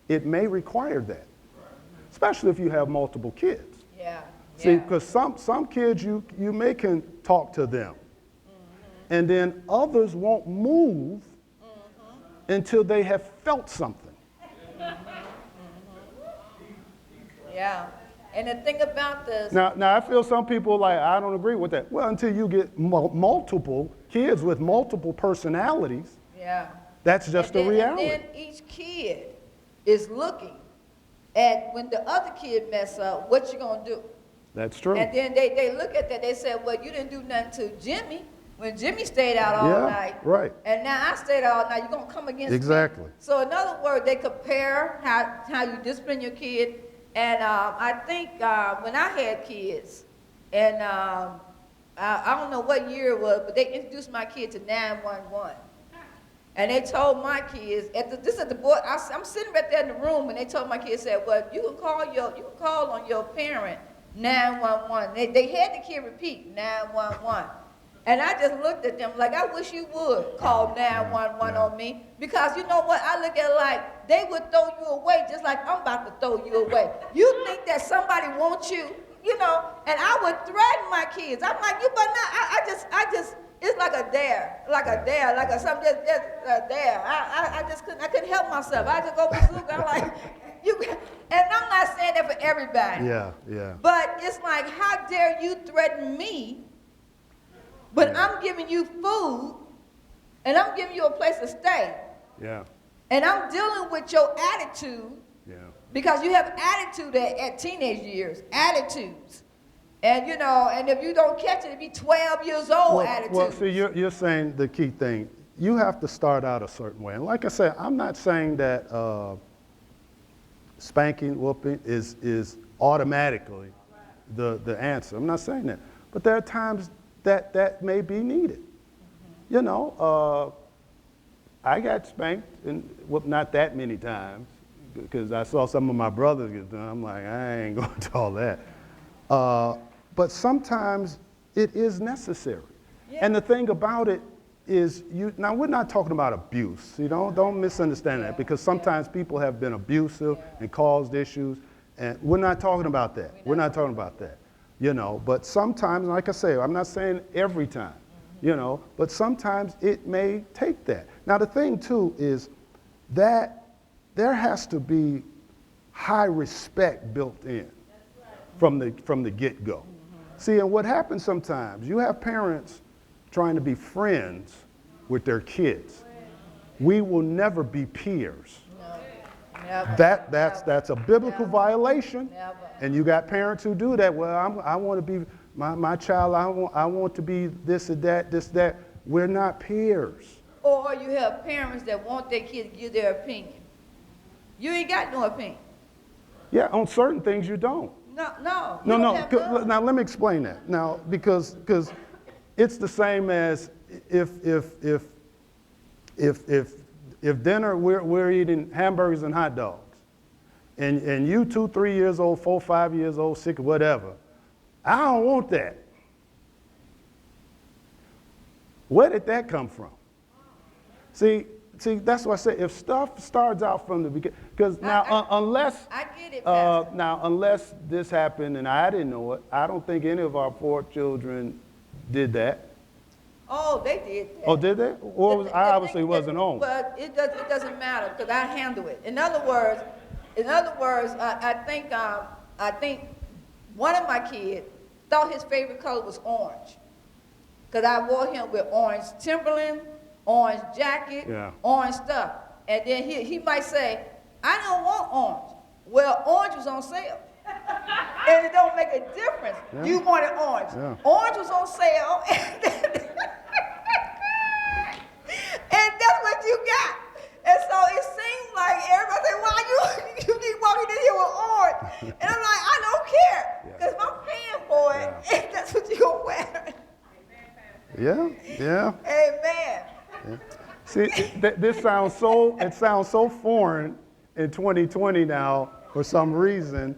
A: it may require that, especially if you have multiple kids.
B: Yeah.
A: See, because some kids you can talk to them, and then others won't move until they have felt something.
B: Yeah. And the thing about this.
A: Now I feel some people like, I don't agree with that. Well, until you get multiple kids with multiple personalities, that's just a reality.
B: And then each kid is looking at when the other kid mess up, what you gonna do?
A: That's true.
B: And then they look at that, they said, well, you didn't do nothing to Jimmy when Jimmy stayed out all night.
A: Right.
B: And now I stayed out all night, you're going to come against
A: Exactly.
B: me. So in other words, they compare how you discipline your kid. And I think when I had kids, and I don't know what year it was, but they introduced my kid to 911. And they told my kids, this is the boy, I'm sitting right there in the room, and they told my kids, said, well, you can call on your parent 911. They had the kid repeat 911. And I just looked at them like, I wish you would call 911 on me. Because you know what? I look at it like they would throw you away just like I'm about to throw you away. You think that somebody wants you, you know, and I would threaten my kids. I'm like, you better not, I just, it's like a dare, like a something, just a dare. I couldn't help myself. I just go bazooka. I'm like, you, and I'm not saying that for everybody.
A: Yeah.
B: But it's like, how dare you threaten me? But I'm giving you food, and I'm giving you a place to stay.
A: Yeah.
B: And I'm dealing with your attitude.
A: Yeah.
B: Because you have attitude at teenage years, attitudes. And you know, and if you don't catch it, it'd be 12 years old attitude.
A: Well, see, you're saying the key thing. You have to start out a certain way. And like I said, I'm not saying that spanking, whooping is automatically the answer. I'm not saying that. But there are times that may be needed. Mm-hmm. You know, I got spanked and whooped not that many times because I saw some of my brothers get done. I'm like, I ain't going to all that. But sometimes it is necessary. Yeah. And the thing about it is, now we're not talking about abuse. You know, don't misunderstand that, because sometimes people have been abusive and caused issues, and we're not talking about that. We're not talking about that. You know, but sometimes, like I say, I'm not saying every time, you know, but sometimes it may take that. Now the thing too is that there has to be high respect built in from the get-go. See, and what happens sometimes, you have parents trying to be friends with their kids. We will never be peers.
B: Never.
A: That's a biblical violation.
B: Never.
A: And you got parents who do that. Well, I want to be my child. I want to be this or that, this, that. We're not peers.
B: Or you have parents that want their kids to give their opinion. You ain't got no opinion.
A: Yeah, on certain things you don't.
B: No.
A: Now let me explain that. Now, because it's the same as if dinner we're eating hamburgers and hot dogs, and you 2, 3 years old, 4, 5 years old, 6, whatever. I don't want that. Where did that come from? See, that's what I say. If stuff starts out from the beginning, because now unless
B: I get it, Pastor.
A: now unless this happened and I didn't know it, I don't think any of our 4 children did that.
B: Oh, they did that.
A: Oh, did they? Well, I obviously wasn't home.
B: But it doesn't matter because I handle it. In other words, I think one of my kids thought his favorite color was orange, because I wore him with orange Timberland, orange jacket, orange stuff. And then he might say, I don't want orange. Well, orange was on sale. And it don't make a difference. Yeah. You wanted orange. Yeah. Orange was on sale. And that's what you got. And so it seemed like everybody said, why you keep walking in here with orange? And I'm like, I don't care, because I'm paying for it, and that's what you're going to wear.
A: Yeah.
B: Amen.
A: Yeah. See, this sounds so foreign in 2020 now for some reason,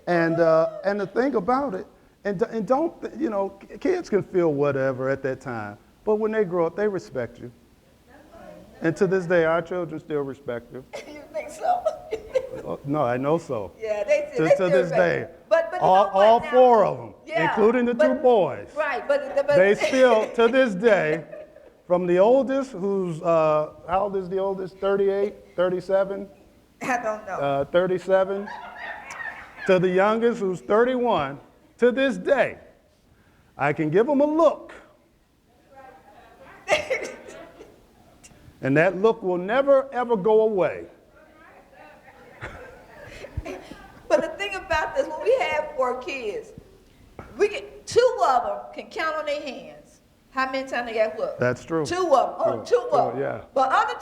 A: and the thing about it, and don't, you know, kids can feel whatever at that time, but when they grow up, they respect you. And to this day, our children still respect you.
B: You think so?
A: No, I know so.
B: Yeah, they
A: to this day.
B: But
A: all 4 of them, including the 2 boys.
B: Right, but
A: they still, to this day, from the oldest, who's, how old is the oldest? 38, 37?
B: I don't know.
A: 37. To the youngest, who's 31, to this day, I can give them a look. And that look will never, ever go away.
B: But the thing about this, when we have 4 kids, We get 2 of them can count on their hands how many times they got whooped.
A: That's true.
B: 2 of them. Oh,
A: True.
B: 2 of them.
A: Yeah.
B: But other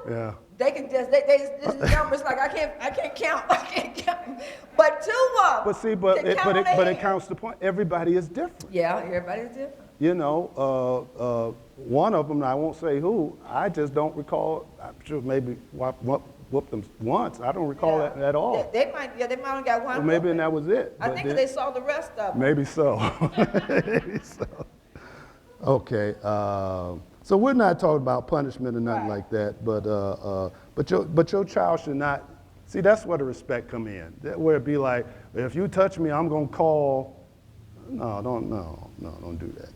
B: 2,
A: Yeah.
B: they can just this numbers like I can't count. I can't count. But 2 of them.
A: But see, but
B: can count on their
A: it
B: hands.
A: counts the point. Everybody is different.
B: Yeah, everybody's different.
A: You know, one of them, I won't say who, I just don't recall. I'm sure maybe whooped them once. I don't recall that at all.
B: They might only got one.
A: Well, maybe
B: whooping.
A: that was it.
B: I
A: but
B: think
A: then-
B: they saw the rest of them.
A: Maybe so. Maybe so. Okay. So we're not talking about punishment or nothing
B: Right.
A: like that, but your child should not. See, that's where the respect come in. Where it be like, if you touch me, I'm gonna call. No, don't do that.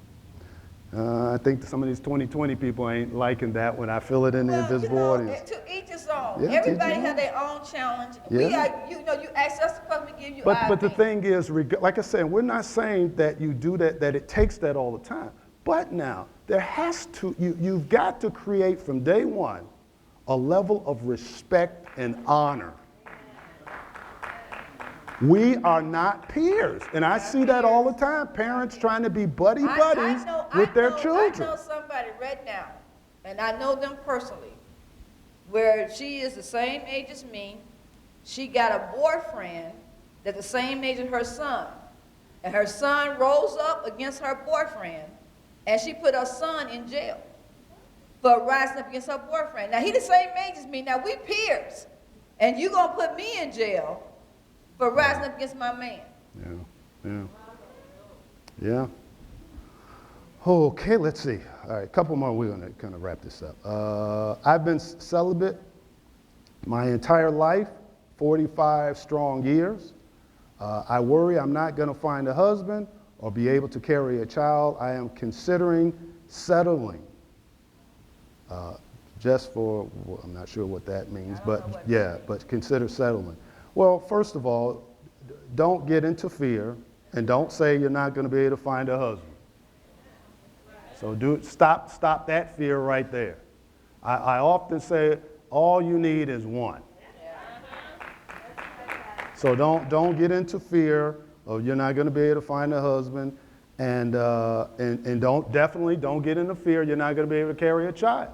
A: I think some of these 2020 people ain't liking that when I feel it in the invisible audience.
B: To each his own.
A: Yeah,
B: Everybody
A: to each his
B: has their own challenge.
A: Yeah.
B: We are, you ask us to come and give you
A: But the thing is, like I said, we're not saying that you do that it takes that all the time. But now, there has to, you've got to create from day one a level of respect and honor. We are not peers. And I see that all the time. Parents trying to be buddies with their children.
B: I know somebody right now, and I know them personally, where she is the same age as me. She got a boyfriend that's the same age as her son. And her son rose up against her boyfriend, and she put her son in jail for rising up against her boyfriend. Now, he the same age as me. Now, we peers. And you going to put me in jail for rising up against my man.
A: Yeah. Okay, let's see. All right, a couple more. We're going to kind of wrap this up. I've been celibate my entire life, 45 strong years. I worry I'm not going to find a husband or be able to carry a child. I am considering settling. Just for, well, I'm not sure what that means, but yeah, but consider settling. Well, first of all, don't get into fear and don't say you're not going to be able to find a husband. So stop that fear right there. I often say all you need is one. So don't get into fear of you're not going to be able to find a husband, and definitely don't get into fear you're not going to be able to carry a child.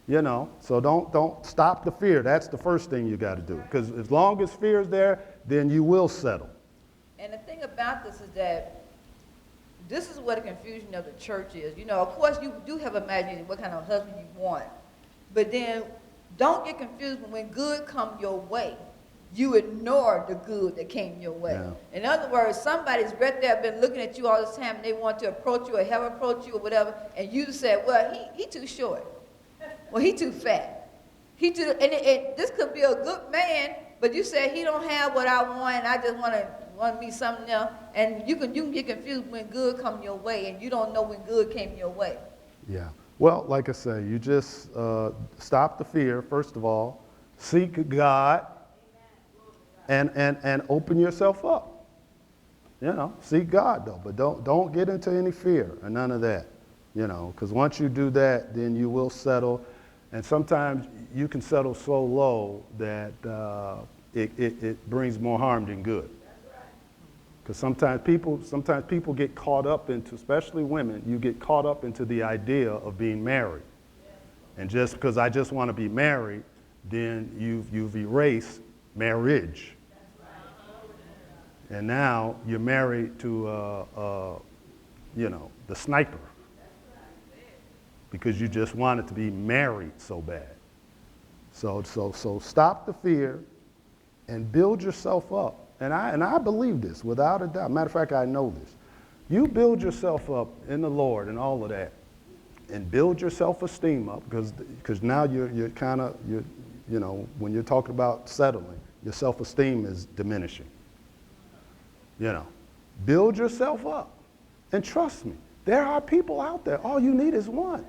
A: You know, so don't stop the fear. That's the first thing you got to do. Because as long as fear is there, then you will settle.
B: And the thing about this is that this is what the confusion of the church is. You know, of course, you do have imagination what kind of husband you want. But then don't get confused when good comes your way. You ignore the good that came your way. Yeah. In other words, somebody's right there been looking at you all this time and they want to approach you or have approached you or whatever, and you said, well, he too short. Well, he too fat. This could be a good man, but you said he don't have what I want, and I just want to be something else. And you can get confused when good come your way, and you don't know when good came your way.
A: Yeah. Well, like I say, you just stop the fear, first of all, seek God, and open yourself up. You know, seek God though, but don't get into any fear or none of that. You know, because once you do that, then you will settle. And sometimes you can settle so low that it brings more harm than good. Because sometimes people get caught up into, especially women, you get caught up into the idea of being married. And just because I just want to be married, then you've erased marriage. And now you're married to, the sniper. Because you just wanted to be married so bad. So stop the fear and build yourself up. And I believe this without a doubt. Matter of fact, I know this. You build yourself up in the Lord and all of that, and build your self-esteem up because now you're kind of when you're talking about settling, your self-esteem is diminishing. You know, build yourself up, and trust me, there are people out there. All you need is one.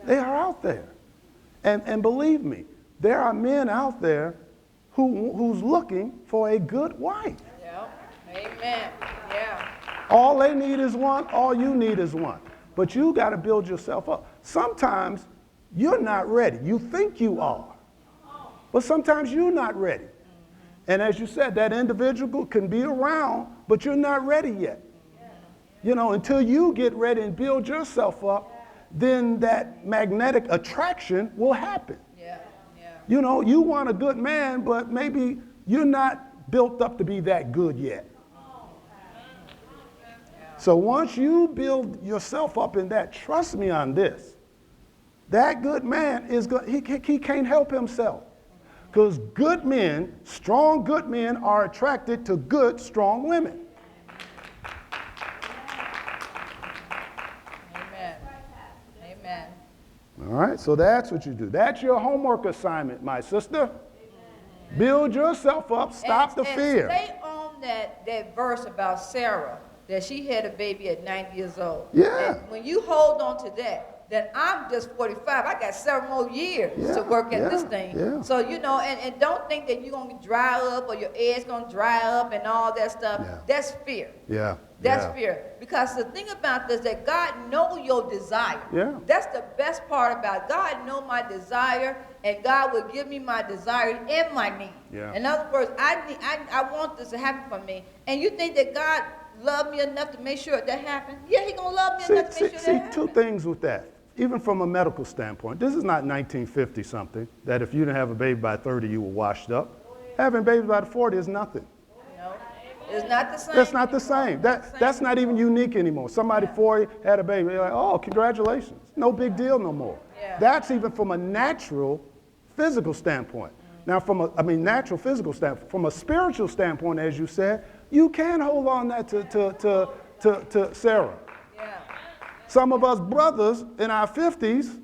A: They are out there. And believe me, there are men out there who's looking for a good wife.
B: Yeah. Amen. Yeah.
A: All they need is one. All you need is one. But you got to build yourself up. Sometimes you're not ready. You think you are. But sometimes you're not ready. And as you said, that individual can be around, but you're not ready yet. You know, until you get ready and build yourself up, then that magnetic attraction will happen.
B: Yeah, yeah.
A: You know, you want a good man, but maybe you're not built up to be that good yet. So once you build yourself up in that, trust me on this, that good man is good. He can't help himself. Because good men, strong good men, are attracted to good, strong women.
B: Amen. Amen.
A: All right, so that's what you do. That's your homework assignment, my sister. Build yourself up, stop the fear.
B: And stay on that verse about Sarah, that she had a baby at 90 years old.
A: Yeah.
B: And when you hold on to that, then I'm just 45. I got 7 more years to work at this thing.
A: Yeah.
B: So, you know, and don't think that you're going to dry up or your egg's going to dry up and all that stuff.
A: Yeah.
B: That's fear.
A: Yeah.
B: That's fear. Because the thing about this is that God knows your desire.
A: Yeah.
B: That's the best part about it. God knows my desire, and God will give me my desire and my need.
A: Yeah.
B: In other words, I want this to happen for me. And you think that God loved me enough to make sure that happens? Yeah, He's going to love me enough to make sure that happens.
A: Two things with that. Even from a medical standpoint, this is not 1950 something, that if you didn't have a baby by 30, you were washed up. Having babies by 40 is nothing.
B: No, it's not the same.
A: That's not the same. That's not even unique anymore. Somebody 40 had a baby, they're like, oh, congratulations. No big deal no more.
B: Yeah.
A: That's even from a natural, physical standpoint. Now, natural, physical standpoint. From a spiritual standpoint, as you said, you can hold on that to Sarah.
B: Yeah.
A: Some of us brothers in our 50s,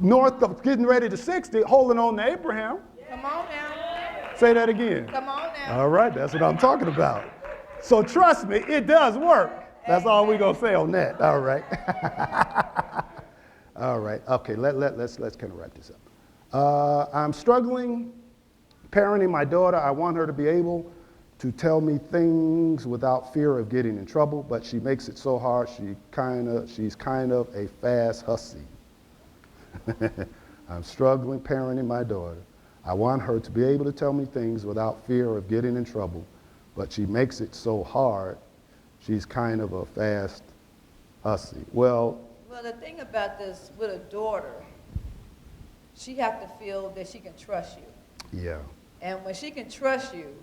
A: north of getting ready to 60, holding on to Abraham.
B: Come on now.
A: Say that again.
B: Come on now.
A: All right, that's what I'm talking about. So trust me, it does work. That's all we're going to say on that. All right. All right. Okay, let's kind of wrap this up. I'm struggling parenting my daughter. I want her to be able to tell me things without fear of getting in trouble, but she makes it so hard. She's kind of a fast hussy. I'm struggling parenting my daughter. I want her to be able to tell me things without fear of getting in trouble, but she makes it so hard. She's kind of a fast hussy. Well,
B: the thing about this with a daughter, she has to feel that she can trust you.
A: yeah.
B: And when she can trust you,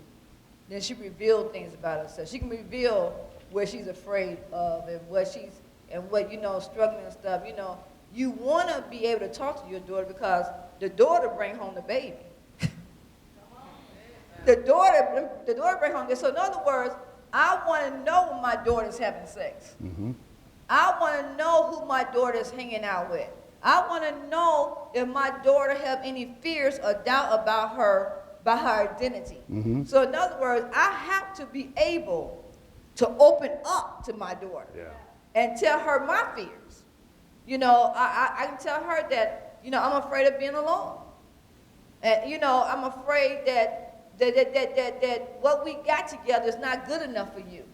B: then she reveals things about herself. She can reveal where she's afraid of and what struggling and stuff. You know, you want to be able to talk to your daughter because the daughter brings home the baby. the daughter brings home this. So in other words, I want to know when my daughter's having sex.
A: Mm-hmm.
B: I want to know who my daughter is hanging out with. I want to know if my daughter have any fears or doubt about her identity.
A: Mm-hmm.
B: So in other words, I have to be able to open up to my daughter and tell her my fears. You know, I can tell her that, you know, I'm afraid of being alone. And, you know, I'm afraid that what we got together is not good enough for you.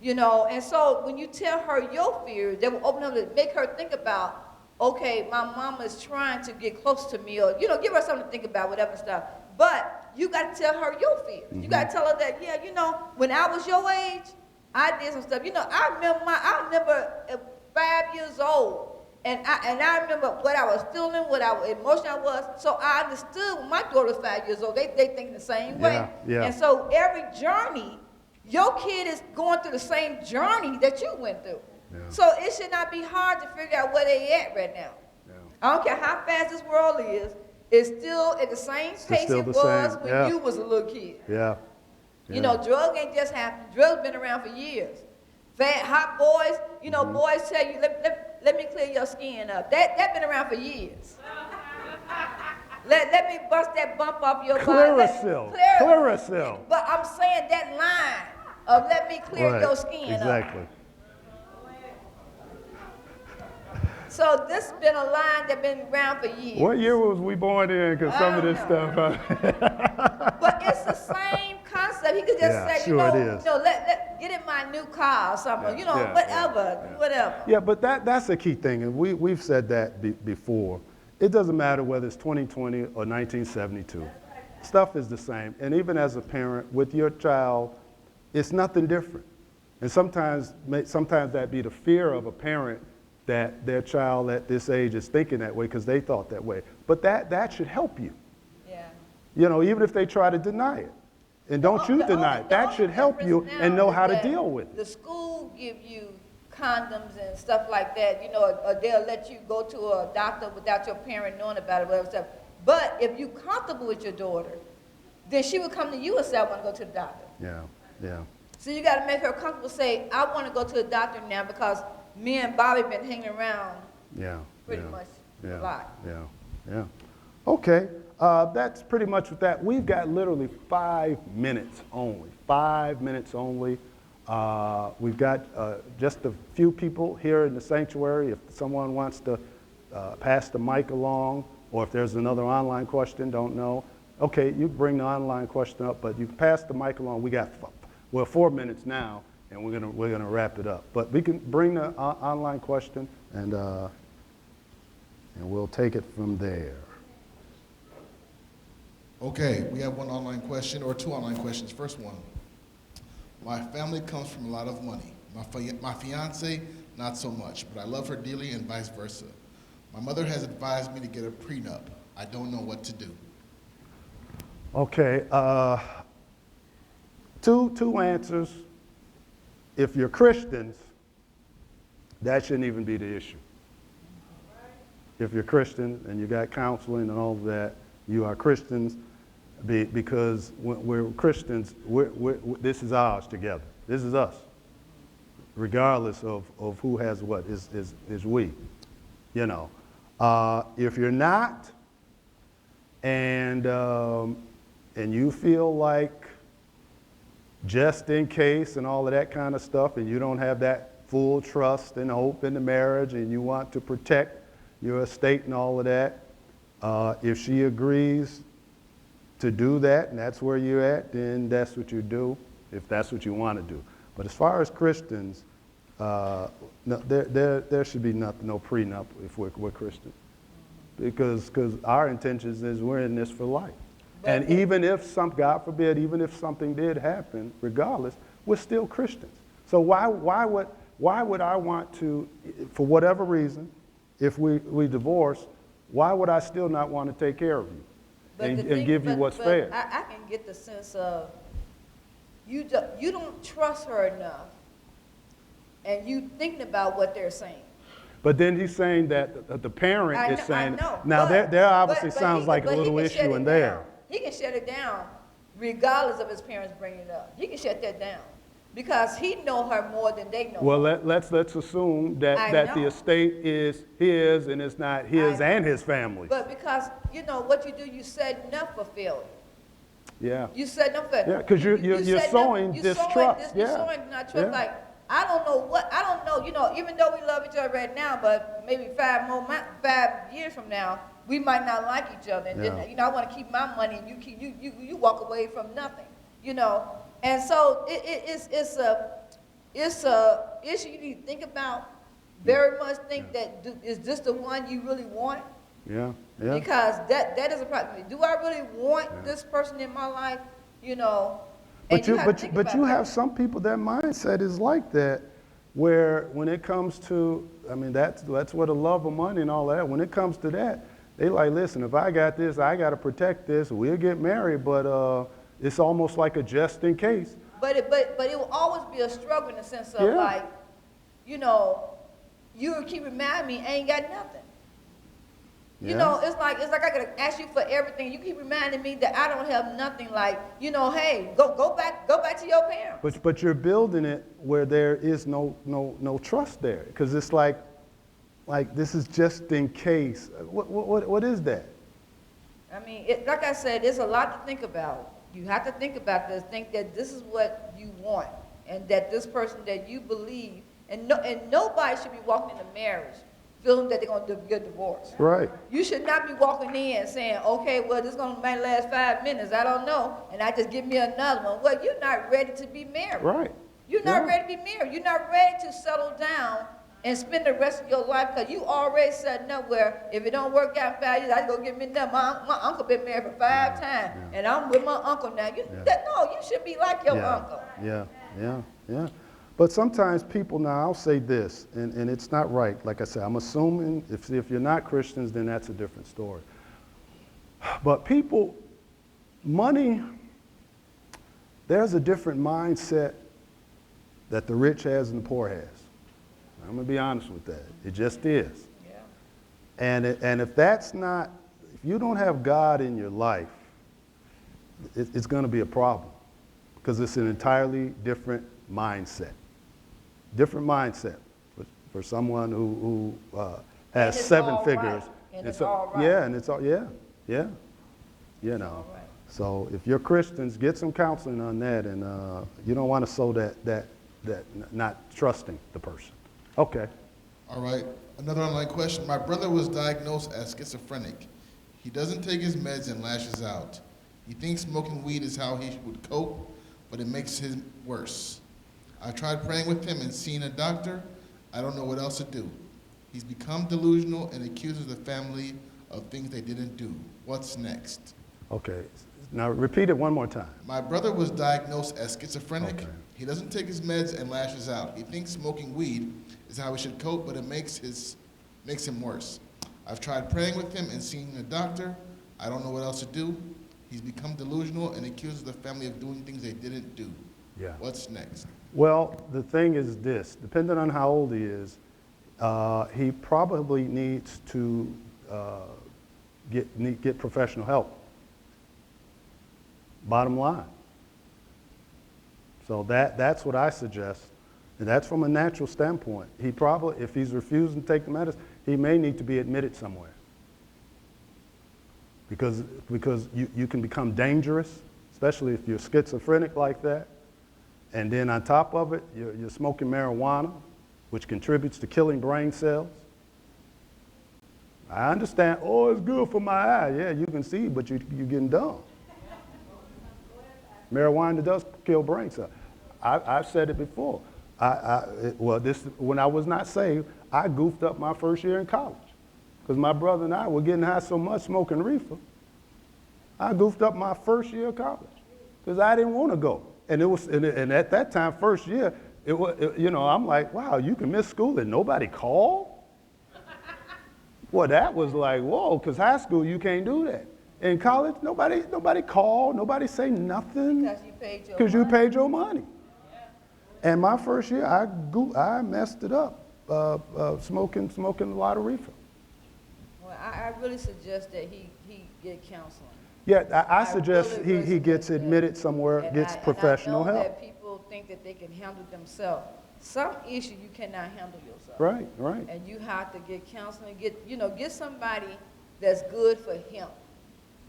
B: You know, and so when you tell her your fears, that will open up to make her think about, okay, my mama is trying to get close to me, or, you know, give her something to think about, whatever stuff. But you got to tell her your fears. Mm-hmm. You got to tell her that, yeah, you know, when I was your age, I did some stuff. You know, I remember 5 years old, and I remember what I was feeling, what emotion I was. So I understood when my daughter was 5 years old, they think the same way.
A: Yeah.
B: And so every journey, your kid is going through the same journey that you went through. Yeah. So it should not be hard to figure out where they at right now. Yeah. I don't care how fast this world is, it's still at the same pace it was when you was a little kid.
A: Yeah.
B: You know, drugs ain't just happened. Drugs been around for years. Fat, hot boys, you know, boys tell you, let me clear your skin up. That been around for years. Let me bust that bump off your body.
A: Clearasil.
B: But I'm saying that line of let me clear your skin up.
A: Exactly.
B: So this has been a line that's been around for years.
A: What year was we born in? Because some of this stuff.
B: But it's the same concept. He could just say,
A: sure it is.
B: Let get in my new car or something. Whatever.
A: Yeah, but that's a key thing, and we've said that before. It doesn't matter whether it's 2020 or 1972. stuff is the same. And even as a parent, with your child, it's nothing different. And sometimes that be the fear of a parent that their child at this age is thinking that way because they thought that way. But that should help you.
B: Yeah.
A: You know, even if they try to deny it. And don't you deny it. That should help you and know how to deal with it.
B: The school give you condoms and stuff like that, you know, or they'll let you go to a doctor without your parent knowing about it, whatever stuff. But if you're comfortable with your daughter, then she would come to you and say, I want to go to the doctor.
A: Yeah, yeah.
B: So you got to make her comfortable, say, I want to go to the doctor now because me and Bobby been hanging around pretty much a lot.
A: Yeah. Okay, that's pretty much with that. We've got literally 5 minutes only. 5 minutes only. We've got just a few people here in the sanctuary. If someone wants to pass the mic along, or if there's another online question, don't know. Okay, you bring the online question up, but you can pass the mic along. We got 4 minutes now, and we're gonna wrap it up. But we can bring the online question, and we'll take it from there.
C: Okay, we have one online question, or two online questions. First one. My family comes from a lot of money. My fiance, not so much, but I love her dearly and vice versa. My mother has advised me to get a prenup. I don't know what to do.
A: Okay, two answers. If you're Christians, that shouldn't even be the issue. If you're Christian and you got counseling and all of that, you are Christians because we're Christians, this is ours together. This is us, regardless of who has what, is we, you know. If you're not, and you feel like just in case and all of that kind of stuff, and you don't have that full trust and hope in the marriage, and you want to protect your estate and all of that, if she agrees to do that, and that's where you're at, then that's what you do, if that's what you want to do. But as far as Christians, no, there should be no prenup if we're Christians, because our intentions is we're in this for life. And even if God forbid, even if something did happen, regardless, we're still Christians. So why would I want to, for whatever reason, if we divorce, why would I still not want to take care of you and give you what's fair?
B: I can get the sense of you don't trust her enough, and you thinking about what they're saying.
A: But then he's saying that the parent is saying.
B: I know,
A: now there obviously sounds like a little issue in there.
B: He can shut it down, regardless of his parents bringing it up. He can shut that down because he know her more than they know.
A: Well, let's assume that the estate is his and it's not his and his family.
B: But because you know what you do, you set up for failure.
A: Yeah.
B: You set up for
A: because you're sowing distrust.
B: You're sowing not trust. Like I don't know. You know, even though we love each other right now, but maybe 5 years from now, we might not like each other, and then, you know, I want to keep my money, and you walk away from nothing, you know. And so it's a issue you need to think about. Very much think that is this the one you really want?
A: Yeah.
B: Because that is a problem. Do I really want this person in my life? You know.
A: But you have some people, their mindset is like that, where when it comes to, I mean, that's where the love of money and all that. When it comes to that, they like, listen, if I got this, I got to protect this. We'll get married, but it's almost like a just in case.
B: But it will always be a struggle in the sense of like, you know, you keep reminding me, I ain't got nothing. You know, it's like I gotta ask you for everything. You keep reminding me that I don't have nothing. Like, you know, hey, go back to your parents.
A: But you're building it where there is no trust there, because it's like this is just in case. What is that?
B: I mean, like I said, there's a lot to think about. You have to think about this. Think that this is what you want, and that this person that you believe, and nobody should be walking into marriage feeling that they're going to get divorced.
A: Right.
B: You should not be walking in saying, okay, well, this is going to might last 5 minutes. I don't know. And I just give me another one. Well, you're not ready to be married.
A: Right.
B: You're not ready to be married. You're not ready to settle down and spend the rest of your life, because you already setting up where if it don't work out 5 years, I go get me that. My uncle been married for 5 times, and I'm with my uncle now. No, you should be like your uncle.
A: Yeah. But sometimes people, now I'll say this, and it's not right. Like I said, I'm assuming if you're not Christians, then that's a different story. But people, money, there's a different mindset that the rich has and the poor has. I'm going to be honest with that. It just is.
B: Yeah.
A: And if that's not, if you don't have God in your life, it's going to be a problem, because it's an entirely different mindset. Different mindset for someone who has 7 figures.
B: Right. And it's all right.
A: Yeah, and it's all, yeah. You know.
B: Right.
A: So if you're Christians, get some counseling on that, and you don't want to sow that not trusting the person. Okay.
C: All right. Another online question. My brother was diagnosed as schizophrenic. He doesn't take his meds and lashes out. He thinks smoking weed is how he would cope, but it makes him worse. I tried praying with him and seeing a doctor. I don't know what else to do. He's become delusional and accuses the family of things they didn't do. What's next?
A: Okay. Now repeat it one more time.
C: My brother was diagnosed as schizophrenic.
A: Okay.
C: He doesn't take his meds and lashes out. He thinks smoking weed is how he should cope, but it makes him worse. I've tried praying with him and seeing a doctor. I don't know what else to do. He's become delusional and accuses the family of doing things they didn't do.
A: Yeah.
C: What's next?
A: Well, the thing is this, depending on how old he is, he probably needs to get professional help. Bottom line. So that's what I suggest, and that's from a natural standpoint. He probably, if he's refusing to take the medicine, he may need to be admitted somewhere. Because you can become dangerous, especially if you're schizophrenic like that. And then on top of it, you're smoking marijuana, which contributes to killing brain cells. I understand, oh, it's good for my eye. Yeah, you can see, but you're getting dumb. Marijuana does kill brain cells. I've said it before. When I was not saved, I goofed up my first year in college, because my brother and I were getting high so much smoking reefer. I goofed up my first year of college because I didn't want to go. And at that time, first year, I'm like, wow, you can miss school and nobody called? Well, that was like, whoa, because high school, you can't do that. In college, nobody called, nobody say nothing.
B: Because you paid your money.
A: Yeah. And my first year, I messed it up, smoking a lot of reefer.
B: Well, I really suggest that he get counseling.
A: Yeah, I suggest he gets admitted somewhere, gets professional help.
B: I know that people think that they can handle themselves. Some issue you cannot handle yourself.
A: Right.
B: And you have to get counseling, get somebody that's good for him,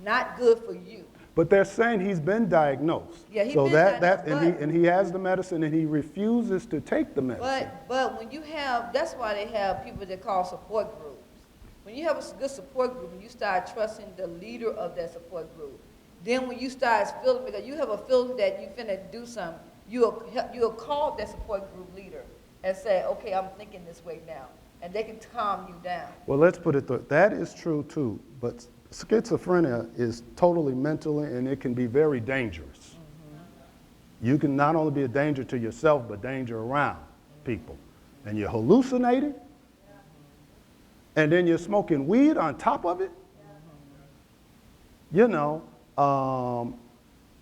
B: not good for you.
A: But they're saying he's been diagnosed.
B: Yeah, he's
A: so
B: been diagnosed.
A: And he has the medicine and he refuses to take the medicine.
B: But when you have, that's why they have people that call support groups. When you have a good support group and you start trusting the leader of that support group, then when you start feeling, because you have a feeling that you're finna do something, you'll call that support group leader and say, okay, I'm thinking this way now. And they can calm you down.
A: Well, let's put it that is true too, but schizophrenia is totally mental and it can be very dangerous. Mm-hmm. You can not only be a danger to yourself, but danger around people. And you're hallucinating, and then you're smoking weed on top of it.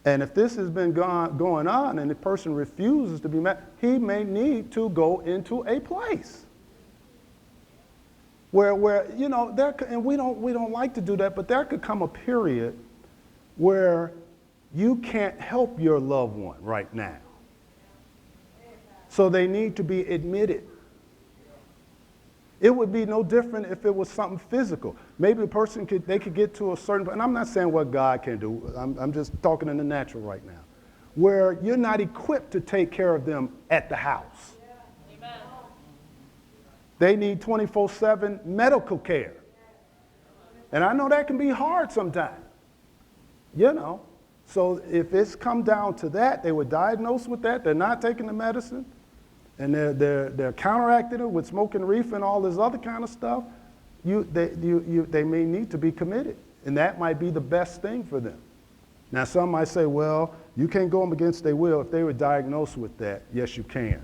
A: And if this has been going on and the person refuses to be met, he may need to go into a place where and we don't like to do that, but there could come a period where you can't help your loved one right now. So they need to be admitted. It would be no different if it was something physical. Maybe a person could get to a certain, and I'm not saying what God can do, I'm just talking in the natural right now, where you're not equipped to take care of them at the house. Amen. They need 24/7 medical care. And I know that can be hard sometimes, So if it's come down to that, they were diagnosed with that, they're not taking the medicine, and they're counteracting it with smoking reefer and all this other kind of stuff, they may need to be committed. And that might be the best thing for them. Now, some might say, well, you can't go them against their will. If they were diagnosed with that, yes, you can.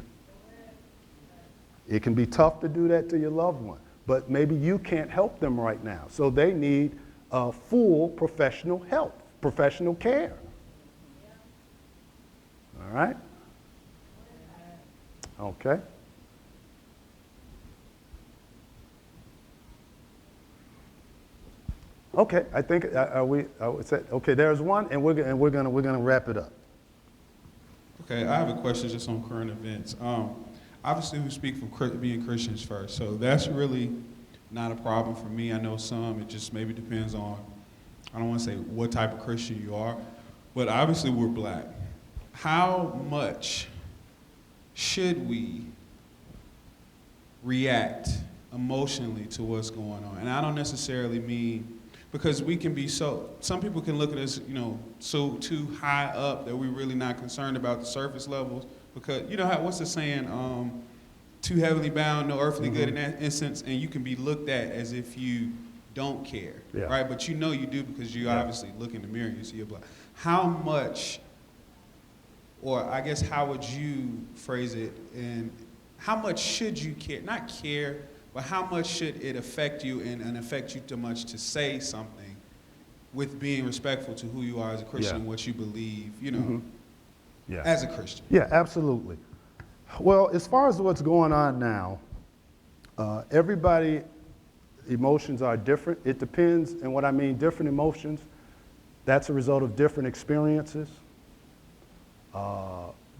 A: It can be tough to do that to your loved one, but maybe you can't help them right now. So they need full professional help, professional care. All right? Okay. Okay, I think okay. There's one, and we're gonna wrap it up.
D: Okay, I have a question just on current events. Obviously, we speak from being Christians first, so that's really not a problem for me. I know some. It just maybe depends on, I don't want to say what type of Christian you are, but obviously we're black. How much should we react emotionally to what's going on? And I don't necessarily mean, because we can be some people can look at us, so too high up that we're really not concerned about the surface levels, because, what's the saying, too heavily bound, no earthly good in that instance, and you can be looked at as if you don't care, right? But you do because you obviously look in the mirror and you see your blood. How much, or I guess how would you phrase it, and how much should you care? Not care, but how much should it affect you and affect you too much to say something with being respectful to who you are as a Christian and what you believe, as a Christian?
A: Yeah, absolutely. Well, as far as what's going on now, everybody, emotions are different. It depends, and what I mean different emotions, that's a result of different experiences,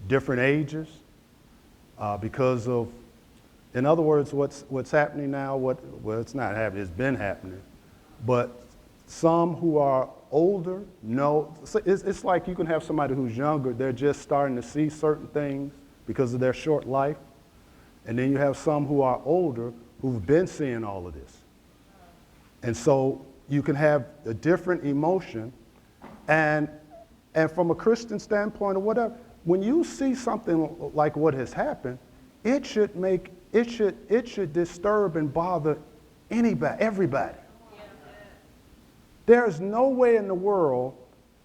A: different ages, because of, in other words, what's happening now, well, it's not happening, it's been happening, but some who are older know, it's like you can have somebody who's younger, they're just starting to see certain things because of their short life, and then you have some who are older who've been seeing all of this. And so you can have a different emotion, and from a Christian standpoint or whatever, when you see something like what has happened, it should disturb and bother everybody. There is no way in the world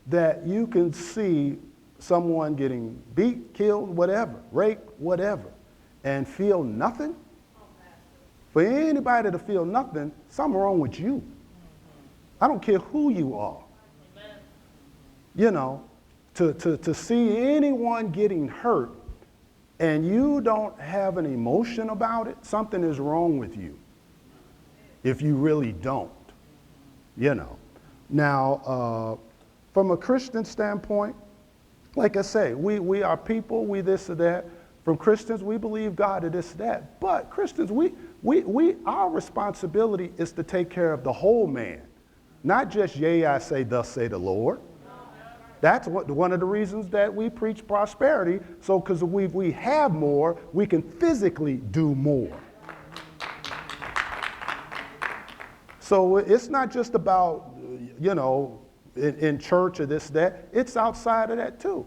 A: that you can see someone getting beat, killed, whatever, raped, whatever, and feel nothing. For anybody to feel nothing, something wrong with you. I don't care who you are. To see anyone getting hurt and you don't have an emotion about it, something is wrong with you. If you really don't, Now, from a Christian standpoint, like I say, we are people, we this or that. From Christians, we believe God or this or that. But Christians, our responsibility is to take care of the whole man. Not just, yea, I say, thus say the Lord. That's one of the reasons that we preach prosperity. So, because we have more, we can physically do more. So it's not just about, in church or this, that. It's outside of that too.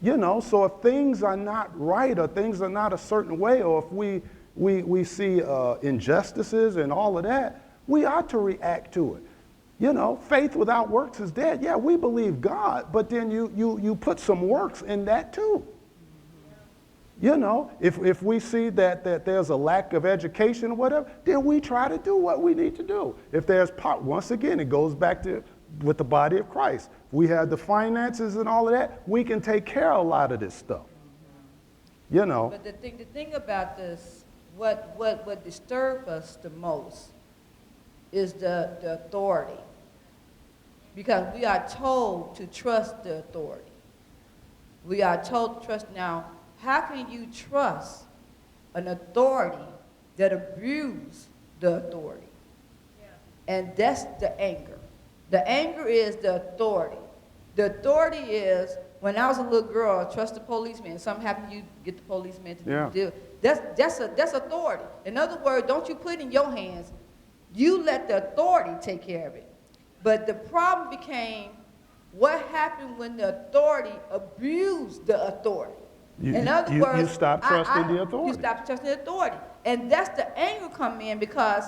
A: So if things are not right or things are not a certain way, or if we see injustices and all of that, we ought to react to it. Faith without works is dead. Yeah, we believe God, but then you put some works in that too. If we see that there's a lack of education or whatever, then we try to do what we need to do. If there's once again, it goes back to with the body of Christ. We have the finances and all of that. We can take care of a lot of this stuff.
B: But the thing about this, what disturbs us the most is the authority. Because we are told to trust the authority. We are told to trust. Now, how can you trust an authority that abuses the authority? And that's the anger. The anger is the authority. The authority is, when I was a little girl, I trust the policeman. Something happened, you get the policeman to do the deal. That's authority. In other words, don't you put it in your hands. You let the authority take care of it. But the problem became, what happened when the authority abused the authority? In other
A: you
B: words,
A: stop trusting the authority.
B: You stop trusting the authority. And that's the anger come in, because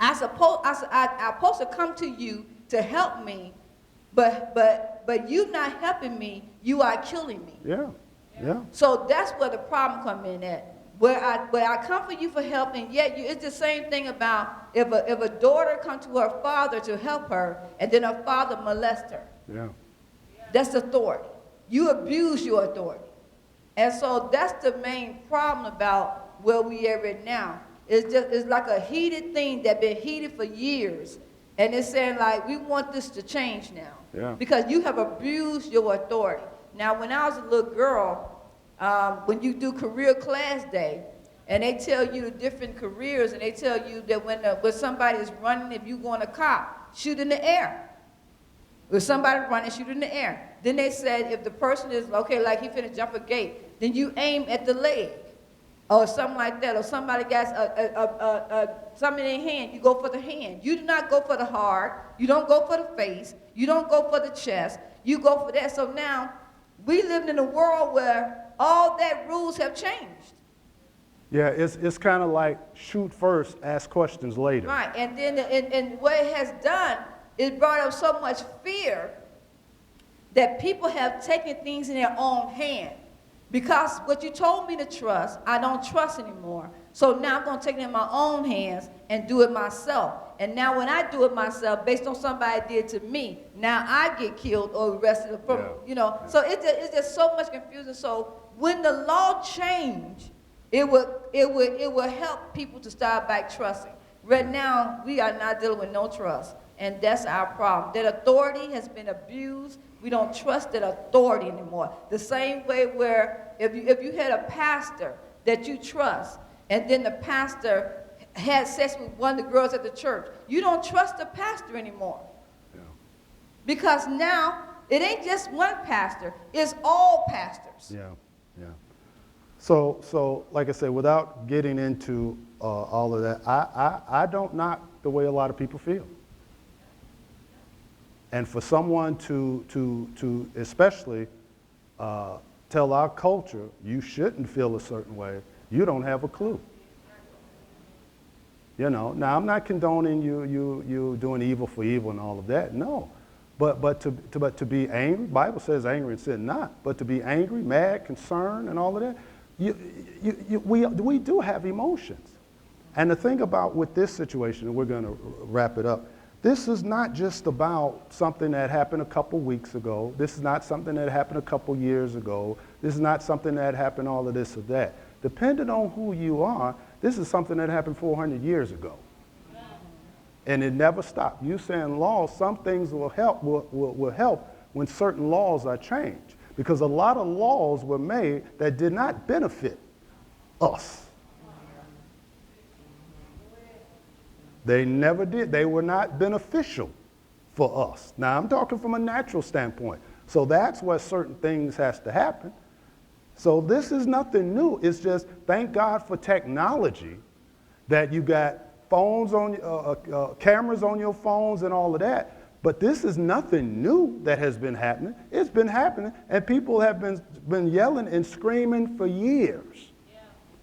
B: I'm supposed to come to you to help me, but you not helping me, you are killing me.
A: Yeah, yeah.
B: So that's where the problem come in at. Where I come for you for help, and yet it's the same thing about if a daughter come to her father to help her, and then her father molest her.
A: Yeah.
B: That's authority. You abuse your authority. And so that's the main problem about where we are right now. It's like a heated thing that been heated for years. And it's saying like, we want this to change now.
A: Yeah.
B: Because you have abused your authority. Now, when I was a little girl, when you do career class day, and they tell you the different careers, and they tell you that when somebody is running, if you want a cop, shoot in the air. If somebody running, shoot in the air. Then they said if the person is, okay, like he finna jump a gate, then you aim at the leg or something like that. Or somebody got something in their hand, you go for the hand. You do not go for the heart. You don't go for the face. You don't go for the chest. You go for that. So now we live in a world where all that rules have changed.
A: Yeah, it's kind of like shoot first, ask questions later.
B: Right, and then and what it has done, it brought up so much fear that people have taken things in their own hand. Because what you told me to trust, I don't trust anymore. So now I'm going to take it in my own hands and do it myself. And now when I do it myself, based on somebody did to me, now I get killed or arrested from, So it's just so much confusion. So when the law changed, it would help people to start back trusting. Right now, we are not dealing with no trust. And that's our problem. That authority has been abused. We don't trust that authority anymore. The same way where if you had a pastor that you trust, and then the pastor had sex with one of the girls at the church, you don't trust the pastor anymore.
A: Yeah.
B: Because now it ain't just one pastor, it's all pastors.
A: Yeah, yeah. So like I said, without getting into all of that, I don't knock the way a lot of people feel. And for someone to especially tell our culture you shouldn't feel a certain way, you don't have a clue. Now I'm not condoning you doing evil for evil and all of that. No, but to be angry, Bible says angry and sin not. But to be angry, mad, concerned, and all of that, we do have emotions. And the thing about with this situation, and we're going to wrap it up. This is not just about something that happened a couple weeks ago. This is not something that happened a couple years ago. This is not something that happened all of this or that. Depending on who you are, this is something that happened 400 years ago. And it never stopped. You saying laws, some things will help when certain laws are changed. Because a lot of laws were made that did not benefit us. They never did. They were not beneficial for us. Now, I'm talking from a natural standpoint. So that's where certain things has to happen. So this is nothing new. It's just, thank God for technology, that you got phones on, cameras on your phones and all of that. But this is nothing new that has been happening. It's been happening, and people have been yelling and screaming for years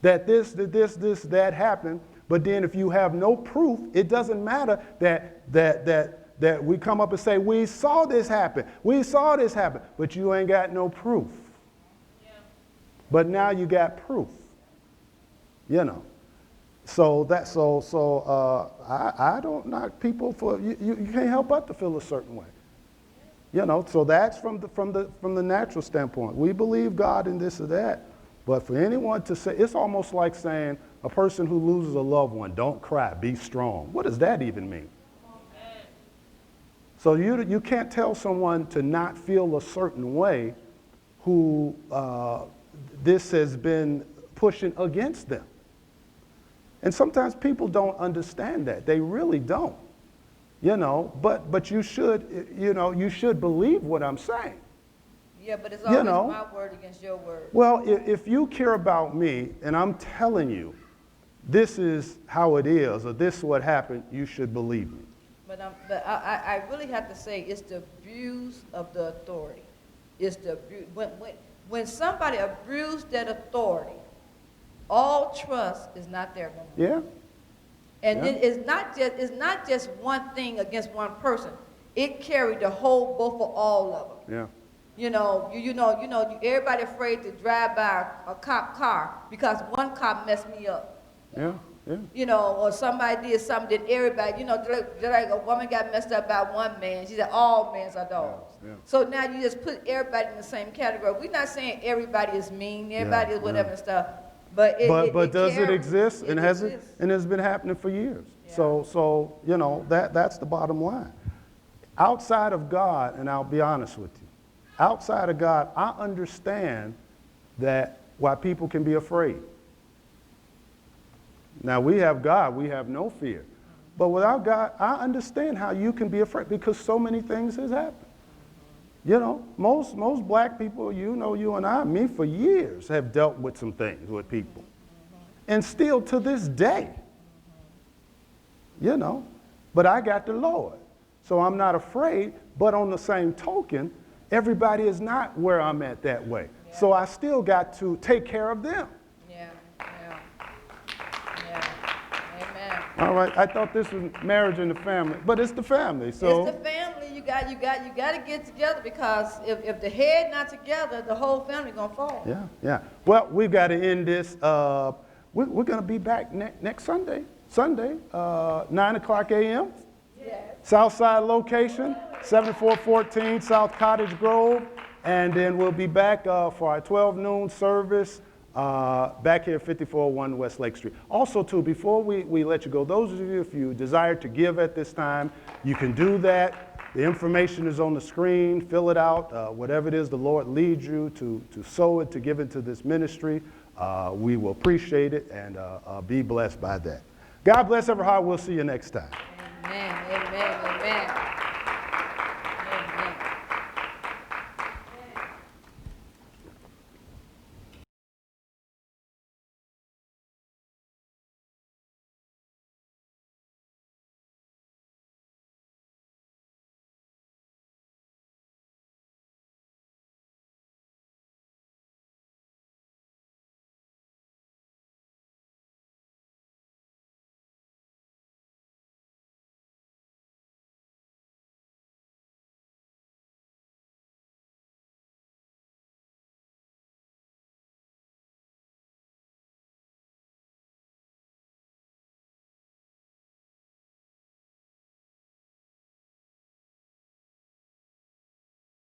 A: that that happened. But then if you have no proof, it doesn't matter that we come up and say, we saw this happen, but you ain't got no proof. Yeah. But now you got proof, So I don't knock people for, you can't help but to feel a certain way. So that's from the natural standpoint. We believe God in this or that, but for anyone to say, it's almost like saying a person who loses a loved one, don't cry, be strong. What does that even mean? So you can't tell someone to not feel a certain way who this has been pushing against them. And sometimes people don't understand that. They really don't. But you should believe what I'm saying.
B: Yeah, but it's always my word against your word.
A: Well, if you care about me and I'm telling you this is how it is or this is what happened, you should believe me.
B: But I really have to say it's the abuse of the authority. It's the abuse. when somebody abused that authority, all trust is not there no more.
A: Yeah.
B: And
A: Yeah.
B: then it's not just one thing against one person. It carried the whole boat for all of them.
A: Yeah.
B: Everybody afraid to drive by a cop car because one cop messed me up.
A: Yeah. Yeah.
B: Or somebody did something that everybody, just like a woman got messed up by one man. She said all men are dogs.
A: Yeah.
B: So now you just put everybody in the same category. We're not saying everybody is mean, everybody is whatever and stuff. But
A: does it exist?
B: It
A: Has it?
B: exists.
A: And it's been happening for years.
B: Yeah.
A: So that's the bottom line. Outside of God, and I'll be honest with you, outside of God, I understand that why people can be afraid. Now we have God, we have no fear. But without God, I understand how you can be afraid because so many things has happened. Most black people, you and I, me for years, have dealt with some things with people. And still to this day, but I got the Lord. So I'm not afraid, but on the same token, everybody is not where I'm at that way.
B: Yeah.
A: So I still got to take care of them.
B: Yeah. Amen.
A: All right, I thought this was marriage and the family, but it's the family. So
B: It's the family. You got to get together because if the head not together, the whole family gonna fall.
A: Yeah. Well, we've got to end this. We're going to be back next Sunday, 9 o'clock a.m.
B: Yes.
A: Southside location, 7414 South Cottage Grove. And then we'll be back for our 12 noon service back here at 5401 West Lake Street. Also, too, before we let you go, those of you, if you desire to give at this time, you can do that. The information is on the screen. Fill it out. Whatever it is the Lord leads you to sow it, to give into this ministry, we will appreciate it and be blessed by that. God bless every heart. We'll see you next time.
B: Amen.